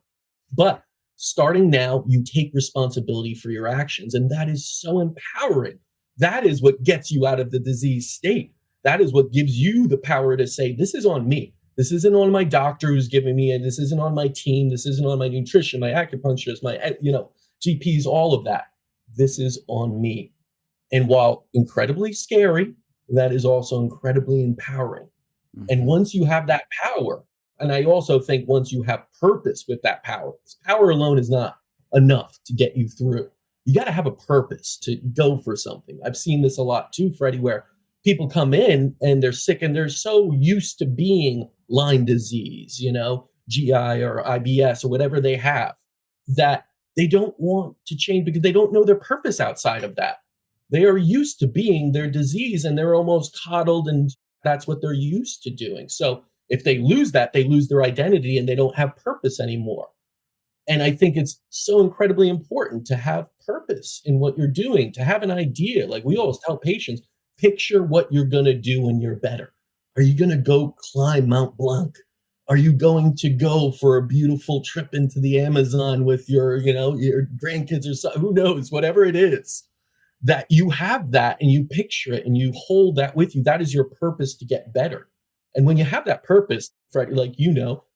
But starting now, you take responsibility for your actions. And that is so empowering. That is what gets you out of the disease state. That is what gives you the power to say, this is on me. This isn't on my doctor who's giving me it. This isn't on my team. This isn't on my nutrition, my acupuncturist, my, GPs, all of that. This is on me. And while incredibly scary, that is also incredibly empowering. And Hmm. once you have that power, and I also think once you have purpose with that power, 'cause power alone is not enough to get you through. You got to have a purpose to go for something. I've seen this a lot too, Freddie, where people come in and they're sick and they're so used to being Lyme disease, GI or IBS or whatever they have, that they don't want to change because they don't know their purpose outside of that. They are used to being their disease and they're almost coddled, and that's what they're used to doing. So if they lose that, they lose their identity and they don't have purpose anymore. And I think it's so incredibly important to have purpose in what you're doing, to have an idea. Like we always tell patients, picture what you're going to do when you're better. Are you going to go climb Mount Blanc? Are you going to go for a beautiful trip into the Amazon with your grandkids or something? Who knows? Whatever it is, that you have that and you picture it and you hold that with you. That is your purpose to get better. And when you have that purpose, Freddie,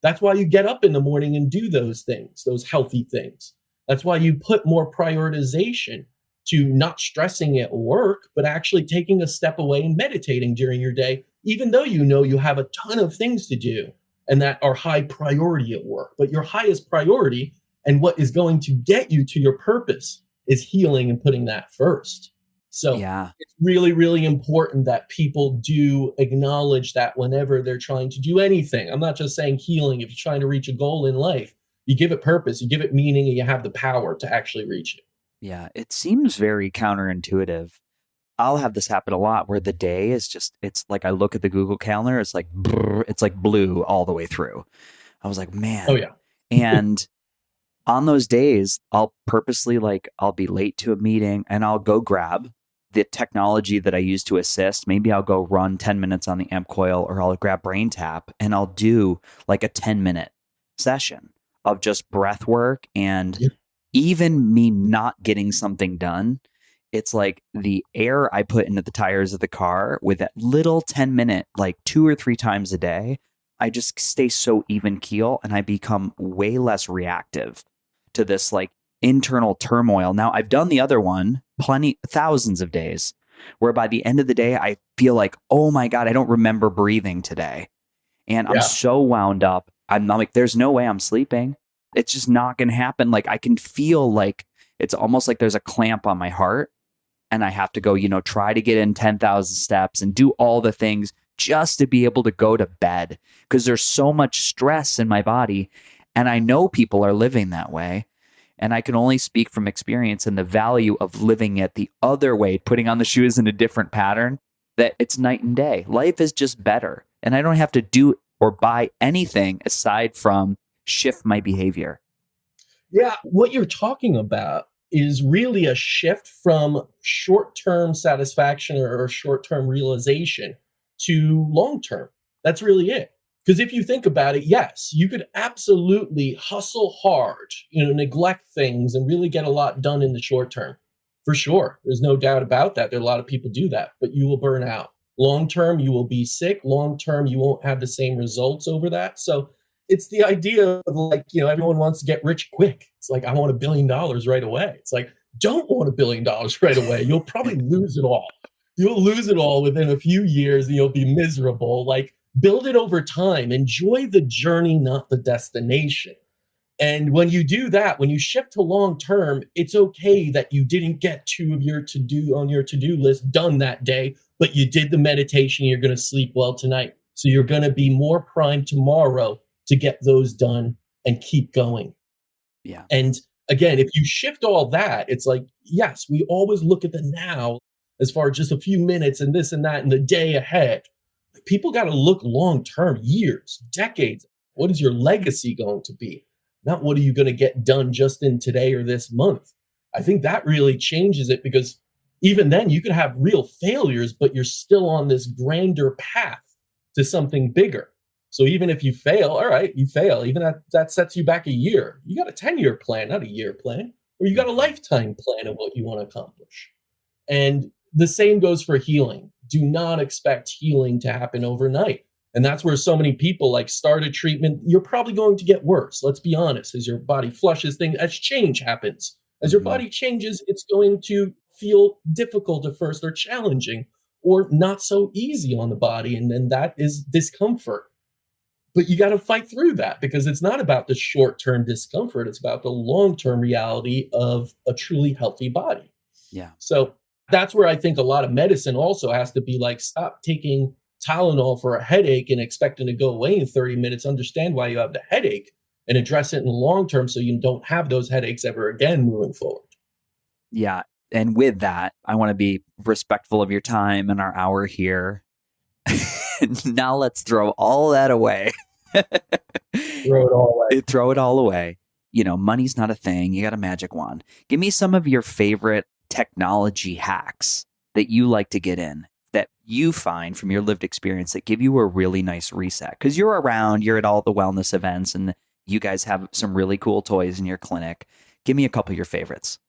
that's why you get up in the morning and do those things, those healthy things. That's why you put more prioritization to not stressing at work, but actually taking a step away and meditating during your day, even though you have a ton of things to do and that are high priority at work. But your highest priority and what is going to get you to your purpose is healing and putting that first. So Yeah. it's really, really important that people do acknowledge that whenever they're trying to do anything. I'm not just saying healing. If you're trying to reach a goal in life, you give it purpose, you give it meaning, and you have the power to actually reach it. Yeah. It seems very counterintuitive. I'll have this happen a lot where the day is just, it's like I look at the Google Calendar, it's like, brr, it's like blue all the way through. I was like, Oh, man. yeah. And on those days, I'll purposely I'll be late to a meeting and I'll go grab the technology that I use to assist. Maybe I'll go run 10 minutes on the amp coil, or I'll grab Brain Tap and I'll do like a 10-minute session of just breath work. And Yeah. even me not getting something done, it's like the air I put into the tires of the car with that little 10-minute, like 2 or 3 times a day. I just stay so even keel and I become way less reactive to this internal turmoil. Now, I've done the other one thousands of days, where by the end of the day, I feel like, oh my God, I don't remember breathing today. And I'm Yeah. so wound up. I'm not like, there's no way I'm sleeping. It's just not going to happen. Like, I can feel like it's almost like there's a clamp on my heart and I have to go, try to get in 10,000 steps and do all the things just to be able to go to bed, because there's so much stress in my body. And I know people are living that way. And I can only speak from experience and the value of living it the other way, putting on the shoes in a different pattern, that it's night and day. Life is just better. And I don't have to do or buy anything aside from shift my behavior. Yeah, what you're talking about is really a shift from short-term satisfaction or short-term realization to long-term. That's really it. Because if you think about it, yes, you could absolutely hustle hard, neglect things and really get a lot done in the short term. For sure. There's no doubt about that. There are a lot of people do that, but you will burn out. Long term, you will be sick. Long term, you won't have the same results over that. So it's the idea of everyone wants to get rich quick. It's like, I want $1 billion right away. It's like, don't want $1 billion right away. You'll probably lose it all. You'll lose it all within a few years and you'll be miserable. Like, build it over time. Enjoy the journey, not the destination. And when you do that, when you shift to long term, it's okay that you didn't get two of your to-do list done that day, but you did the meditation. You're going to sleep well tonight. So you're going to be more primed tomorrow to get those done and keep going. Yeah. And again, if you shift all that, it's like, yes, we always look at the now as far as just a few minutes and this and that and the day ahead. People got to look long term, years, decades. What is your legacy going to be? Not what are you going to get done just in today or this month. I think that really changes it, because even then you could have real failures, but you're still on this grander path to something bigger. So even if you fail, all right, you fail. Even that sets you back a year. You got a 10-year plan, not a year plan, or you got a lifetime plan of what you want to accomplish. And the same goes for healing. Do not expect healing to happen overnight. And that's where so many people like start a treatment. You're probably going to get worse. Let's be honest. As your body flushes things, as change happens, as your body changes, it's going to feel difficult at first, or challenging, or not so easy on the body. And then that is discomfort. But you got to fight through that, because it's not about the short-term discomfort. It's about the long-term reality of a truly healthy body. Yeah. So that's where I think a lot of medicine also has to be like, stop taking Tylenol for a headache and expecting to go away in 30 minutes. Understand why you have the headache and address it in the long term, so you don't have those headaches ever again moving forward. Yeah. And with that, I want to be respectful of your time and our hour here. Now let's throw all that away. Throw it all away. Throw it all away. You know, money's not a thing. You got a magic wand. Give me some of your favorite technology hacks that you like to get in, that you find from your lived experience that give you a really nice reset. Because you're around, you're at all the wellness events, and you guys have some really cool toys in your clinic. Give me a couple of your favorites.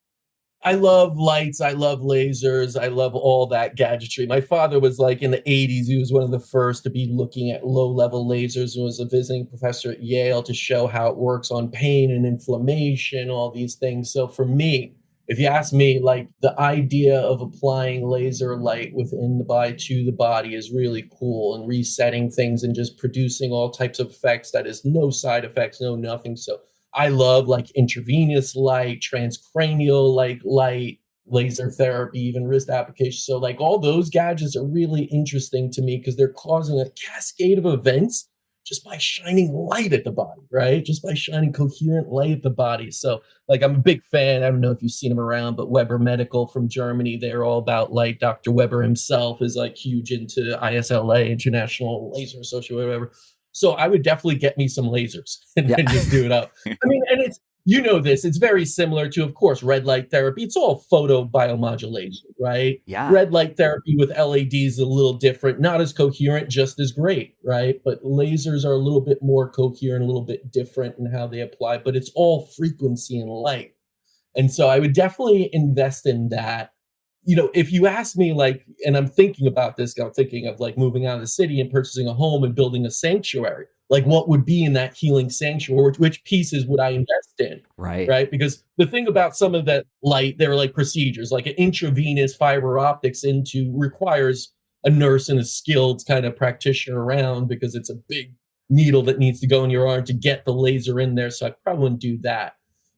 I love lights. I love lasers. I love all that gadgetry. My father was like in the 80s. He was one of the first to be looking at low-level lasers, and was a visiting professor at Yale to show how it works on pain and inflammation, all these things. So for me, if you ask me, like the idea of applying laser light within the body to the body is really cool, and resetting things and just producing all types of effects that is no side effects, no nothing. So I love like intravenous light, transcranial like light, laser therapy, even wrist application. So like all those gadgets are really interesting to me, because they're causing a cascade of events just by shining light at the body, right? Just by shining coherent light at the body. So like I'm a big fan. I don't know if you've seen him around, but Weber Medical from Germany, they're all about light. Dr. Weber himself is like huge into ISLA, International Laser Association, whatever. So I would definitely get me some lasers and just do it up. I mean, and it's, you know, it's very similar to, of course, red light therapy. It's all photobiomodulation, right? Yeah. Red light therapy with LEDs is a little different, not as coherent, just as great, right? But lasers are a little bit more coherent, a little bit different in how they apply, but it's all frequency and light. And so I would definitely invest in that. You know, if you ask me, like, and I'm thinking about this, I'm thinking of like moving out of the city and purchasing a home and building a sanctuary. Like, what would be in that healing sanctuary? Which pieces would I invest in? Right. Right. Because the thing about some of that light, they're like procedures, like an intravenous fiber optics into requires a nurse and a skilled kind of practitioner around, because it's a big needle that needs to go in your arm to get the laser in there. So I probably wouldn't do that.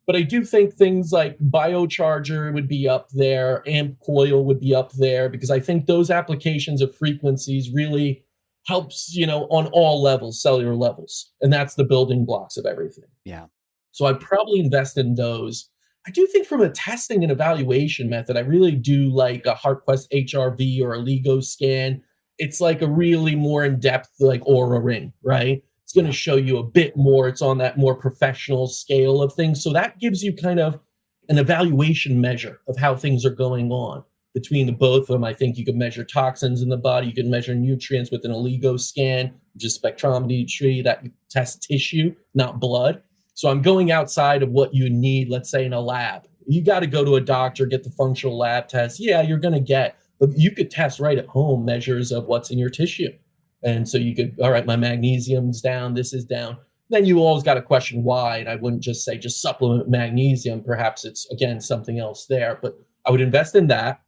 But I do think things like biocharger would be up there, amp coil would be up there, because I think those applications of frequencies really helps, you know, on all levels, cellular levels. And that's the building blocks of everything. Yeah. So I'd probably invest in those. I do think from a testing and evaluation method, I really do like a HeartQuest HRV or a LEGO scan. It's like a really more in-depth like Aura ring, right? It's going to show you a bit more. It's on that more professional scale of things. So that gives you kind of an evaluation measure of how things are going on. Between the both of them, I think you can measure toxins in the body. You can measure nutrients with an oligo scan, which is spectrometry that tests tissue, not blood. So I'm going outside of what you need, let's say in a lab. You got to go to a doctor, get the functional lab test. Yeah, you're going to get, but you could test right at home measures of what's in your tissue. And so you could, all right, my magnesium's down, this is down. Then you always got to question why. And I wouldn't just say just supplement magnesium. Perhaps it's, again, something else there. But I would invest in that.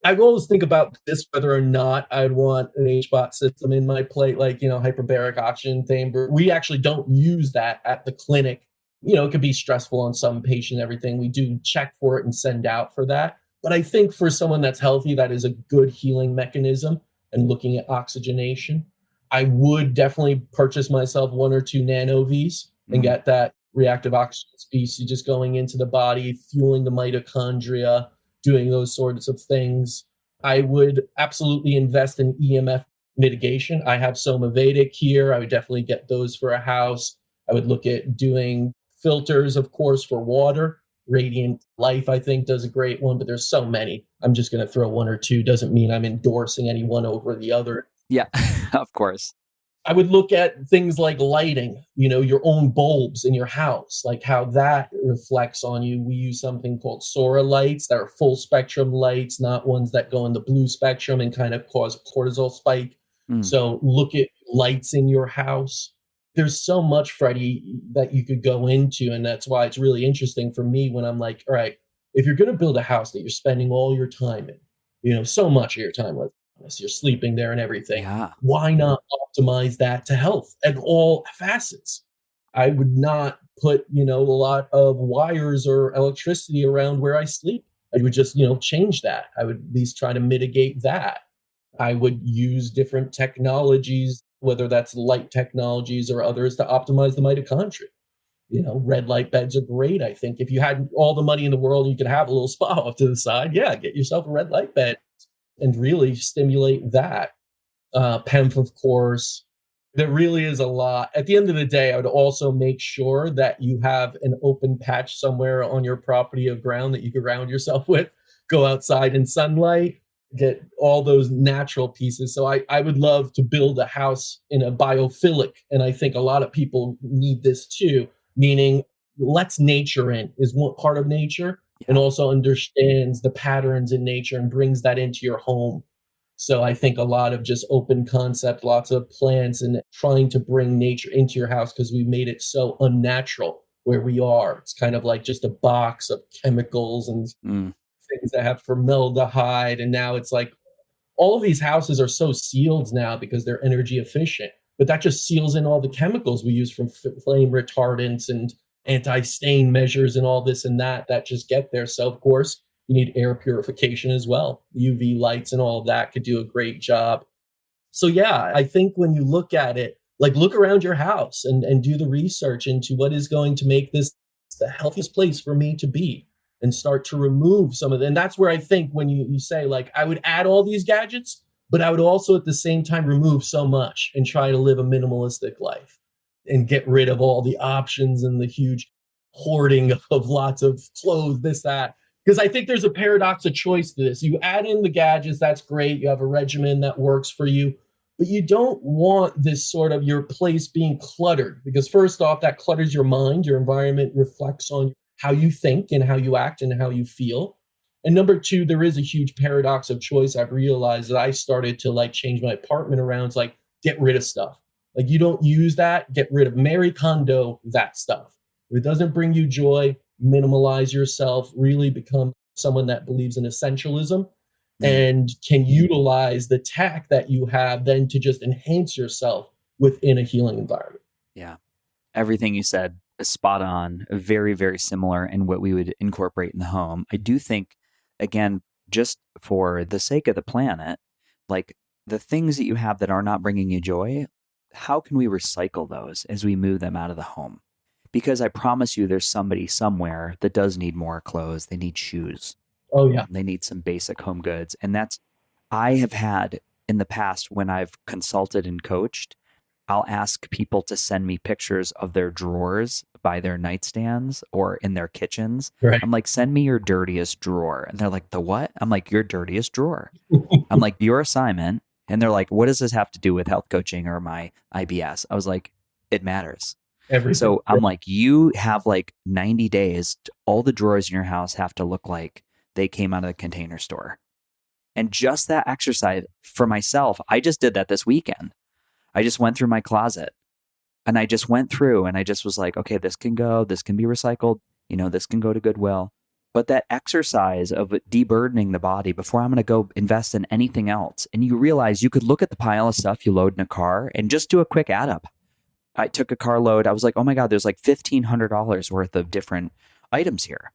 I would always think about this, whether or not I'd want an HBOT system in my plate, like, you know, hyperbaric oxygen thing. But we actually don't use that at the clinic. You know, it could be stressful on some patient, everything. We do check for it and send out for that. But I think for someone that's healthy, that is a good healing mechanism. And looking at oxygenation, I would definitely purchase myself 1 or 2 nano Vs and get that reactive oxygen species just going into the body, fueling the mitochondria, doing those sorts of things. I would absolutely invest in EMF mitigation. I have Soma Vedic here. I would definitely get those for a house. I would look at doing filters, of course, for water. Radiant Life, I think, does a great one, but there's so many. I'm just going to throw one or two. Doesn't mean I'm endorsing any one over the other. Yeah, of course. I would look at things like lighting, your own bulbs in your house, like how that reflects on you. We use something called Sora lights that are full spectrum lights, not ones that go in the blue spectrum and kind of cause cortisol spike. Mm. So look at lights in your house. There's so much, Freddie, that you could go into. And that's why it's really interesting for me when I'm like, all right, if you're going to build a house that you're spending all your time in, so much of your time, you're sleeping there and everything. Yeah. Why not optimize that to health at all facets? I would not put, a lot of wires or electricity around where I sleep. I would just, change that. I would at least try to mitigate that. I would use different technologies, whether that's light technologies or others, to optimize the mitochondria. Red light beds are great. I think if you had all the money in the world, you could have a little spa off to the side. Yeah, get yourself a red light bed and really stimulate that. PEMF, of course. There really is a lot. At the end of the day, I would also make sure that you have an open patch somewhere on your property of ground that you can ground yourself with. Go outside in sunlight, get all those natural pieces. So I would love to build a house in a biophilic. And I think a lot of people need this too, meaning lets nature in, is one part of nature, and also understands the patterns in nature and brings that into your home. So I think a lot of just open concept, lots of plants, and trying to bring nature into your house, because we made it so unnatural where we are. It's kind of like just a box of chemicals and things that have formaldehyde. And now it's like all of these houses are so sealed now because they're energy efficient, but that just seals in all the chemicals we use from flame retardants and anti-stain measures and all this and that just get there. So of course you need air purification as well. UV lights and all of that could do a great job. So yeah, I think when you look at it, like look around your house and do the research into what is going to make this the healthiest place for me to be, and start to remove some of them. And that's where I think when you say like, I would add all these gadgets, but I would also at the same time remove so much and try to live a minimalistic life and get rid of all the options and the huge hoarding of lots of clothes, this, that. Because I think there's a paradox of choice to this. You add in the gadgets, that's great. You have a regimen that works for you, but you don't want this sort of your place being cluttered, because first off, that clutters your mind. Your environment reflects on how you think and how you act and how you feel. And number two, there is a huge paradox of choice. I've realized that I started to like change my apartment around. It's like, get rid of stuff. Like you don't use that, get rid of Marie Kondo, that stuff. If it doesn't bring you joy, minimalize yourself, really become someone that believes in essentialism and can utilize the tech that you have then to just enhance yourself within a healing environment. Yeah. Everything you said is spot on, very, very similar in what we would incorporate in the home. I do think, again, just for the sake of the planet, like the things that you have that are not bringing you joy, how can we recycle those as we move them out of the home? Because I promise you there's somebody somewhere that does need more clothes. They need shoes. Oh, yeah. They need some basic home goods. And I have had in the past when I've consulted and coached, I'll ask people to send me pictures of their drawers by their nightstands or in their kitchens. Right. I'm like, send me your dirtiest drawer. And they're like, the what? I'm like, your dirtiest drawer. I'm like, your assignment. And they're like, what does this have to do with health coaching or my IBS? I was like, it matters. Everything. So I'm like, you have like 90 days. All the drawers in your house have to look like they came out of the Container Store. And just that exercise for myself, I just did that this weekend. I just went through my closet and I just went through and I just was like, okay, this can go, this can be recycled, this can go to Goodwill. But that exercise of deburdening the body before I'm going to go invest in anything else. And you realize you could look at the pile of stuff you load in a car and just do a quick add up. I took a carload. I was like, oh my God, there's like $1,500 worth of different items here.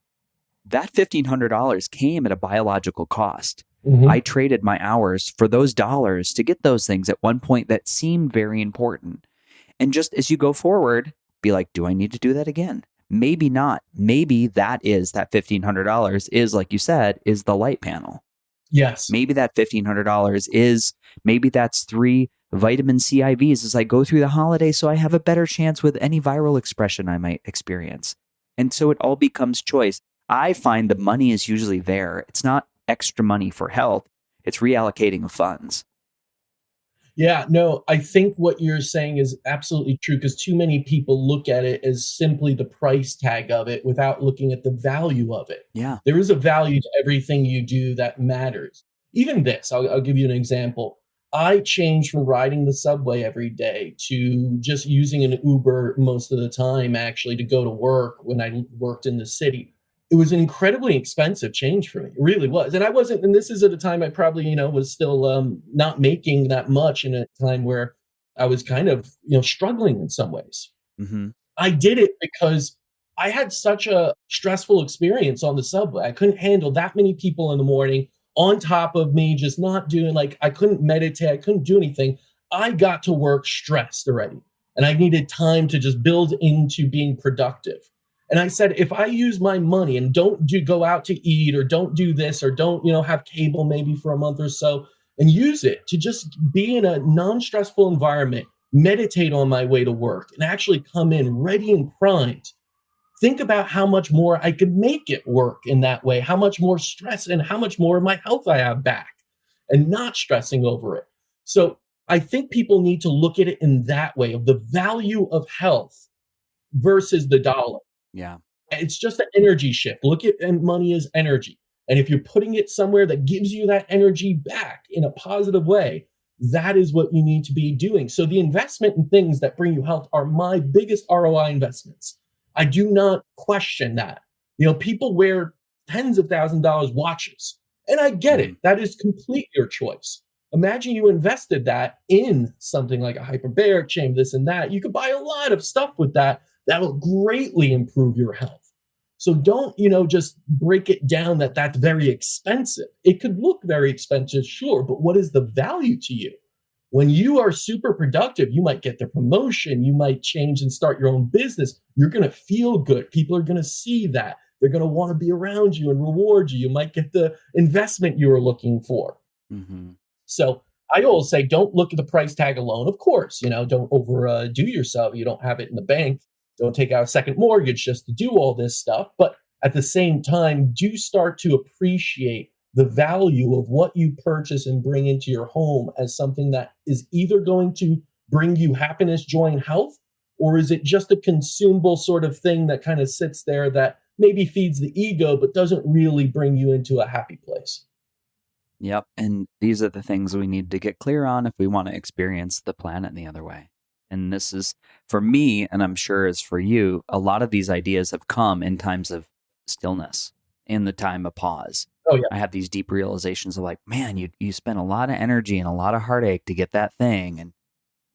That $1,500 came at a biological cost. Mm-hmm. I traded my hours for those dollars to get those things at one point that seemed very important. And just as you go forward, be like, do I need to do that again? Maybe not. Maybe that $1,500 is, like you said, is the light panel. Yes. Maybe that $1,500 is, maybe that's 3 vitamin C IVs as I go through the holiday so I have a better chance with any viral expression I might experience. And so it all becomes choice. I find the money is usually there. It's not extra money for health. It's reallocating of funds. Yeah, no, I think what you're saying is absolutely true because too many people look at it as simply the price tag of it without looking at the value of it. Yeah. There is a value to everything you do that matters. Even this, I'll give you an example. I changed from riding the subway every day to just using an Uber most of the time, actually, to go to work when I worked in the city. It was an incredibly expensive change for me. It really was. And I wasn't, and this is at a time I probably, was still not making that much in a time where I was kind of, struggling in some ways. Mm-hmm. I did it because I had such a stressful experience on the subway. I couldn't handle that many people in the morning on top of me, just not doing I couldn't meditate. I couldn't do anything. I got to work stressed already. And I needed time to just build into being productive. And I said, if I use my money and don't go out to eat or don't do this or don't, have cable maybe for a month or so and use it to just be in a non-stressful environment, meditate on my way to work and actually come in ready and primed. Think about how much more I could make it work in that way, how much more stress and how much more of my health I have back and not stressing over it. So I think people need to look at it in that way of the value of health versus the dollar. Yeah. It's just an energy shift. Look at money as energy. And if you're putting it somewhere that gives you that energy back in a positive way, that is what you need to be doing. So the investment in things that bring you health are my biggest ROI investments. I do not question that. People wear tens of $1,000s watches, and I get it. That is completely your choice. Imagine you invested that in something like a hyperbaric chamber, this and that. You could buy a lot of stuff with that. That will greatly improve your health. So don't, just break it down that that's very expensive. It could look very expensive, sure, but what is the value to you? When you are super productive, you might get the promotion, you might change and start your own business. You're going to feel good. People are going to see that. They're going to want to be around you and reward you. You might get the investment you were looking for. Mm-hmm. So I always say, don't look at the price tag alone. Of course, don't overdo yourself. You don't have it in the bank. Don't take out a second mortgage just to do all this stuff. But at the same time, do start to appreciate the value of what you purchase and bring into your home as something that is either going to bring you happiness, joy, and health, or is it just a consumable sort of thing that kind of sits there that maybe feeds the ego, but doesn't really bring you into a happy place? Yep. And these are the things we need to get clear on if we want to experience the planet the other way. And this is, for me, and I'm sure is for you, a lot of these ideas have come in times of stillness, in the time of pause. Oh, yeah. I have these deep realizations of man, you spent a lot of energy and a lot of heartache to get that thing, and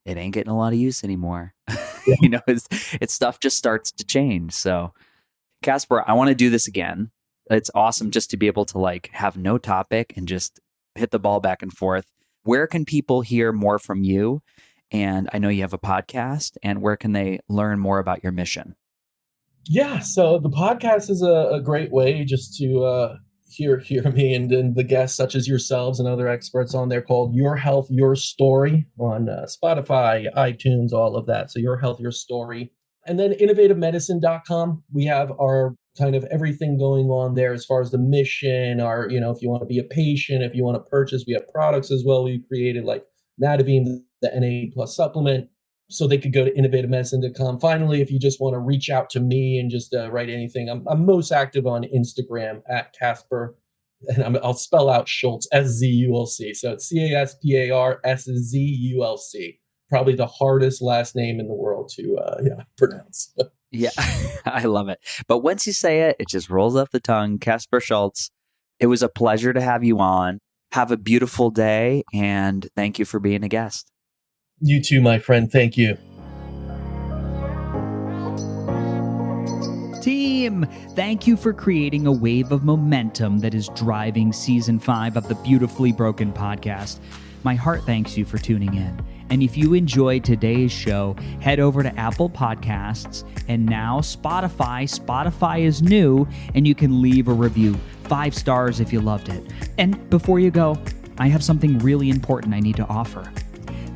it ain't getting a lot of use anymore. Yeah. It's stuff just starts to change. So, Caspar, I want to do this again. It's awesome just to be able to have no topic and just hit the ball back and forth. Where can people hear more from you? And I know you have a podcast, and where can they learn more about your mission? Yeah, so the podcast is a great way just to hear me and the guests such as yourselves and other experts on there, called Your Health, Your Story on Spotify, iTunes, all of that. So Your Health, Your Story. And then innovativemedicine.com. We have our kind of everything going on there as far as the mission, if you want to be a patient, if you want to purchase, we have products as well. We created like Nadavine, the NA plus supplement. So they could go to innovativemedicine.com. Finally, if you just want to reach out to me and just write anything, I'm most active on Instagram at Caspar, and I'll spell out Szulc, SZULC. So it's CASPARSZULC. Probably the hardest last name in the world to pronounce. Yeah, I love it. But once you say it, it just rolls off the tongue. Caspar Szulc, it was a pleasure to have you on. Have a beautiful day, and thank you for being a guest. You too, my friend. Thank you. Team, thank you for creating a wave of momentum that is driving Season 5 of the Beautifully Broken podcast. My heart thanks you for tuning in. And if you enjoyed today's show, head over to Apple Podcasts and now Spotify. Spotify is new, and you can leave a review. 5 stars if you loved it. And before you go, I have something really important I need to offer.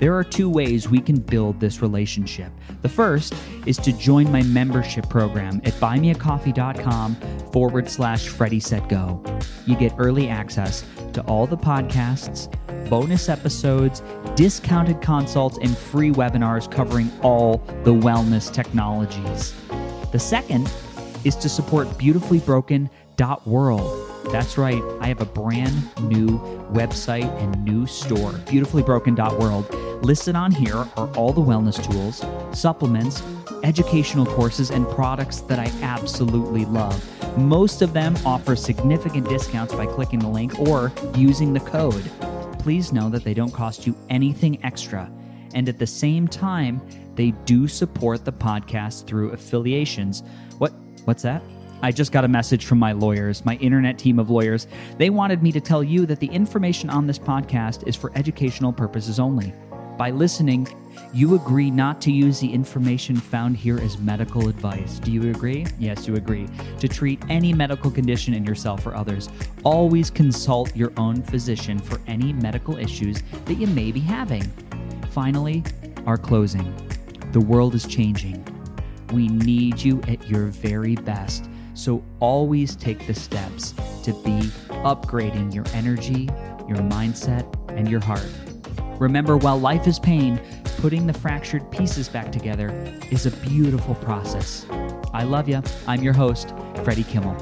There are two ways we can build this relationship. The first is to join my membership program at buymeacoffee.com/FreddySetGo. You get early access to all the podcasts, bonus episodes, discounted consults, and free webinars covering all the wellness technologies. The second is to support beautifully-broken.world. That's right, I have a brand new website and new store, beautifully-broken.world. Listed on here are all the wellness tools, supplements, educational courses, and products that I absolutely love. Most of them offer significant discounts by clicking the link or using the code. Please know that they don't cost you anything extra. And at the same time, they do support the podcast through affiliations. What's that? I just got a message from my lawyers, my internet team of lawyers. They wanted me to tell you that the information on this podcast is for educational purposes only. By listening, you agree not to use the information found here as medical advice. Do you agree? Yes, you agree. To treat any medical condition in yourself or others, always consult your own physician for any medical issues that you may be having. Finally, our closing. The world is changing. We need you at your very best. So always take the steps to be upgrading your energy, your mindset, and your heart. Remember, while life is pain, putting the fractured pieces back together is a beautiful process. I love you. I'm your host, Freddie Kimmel.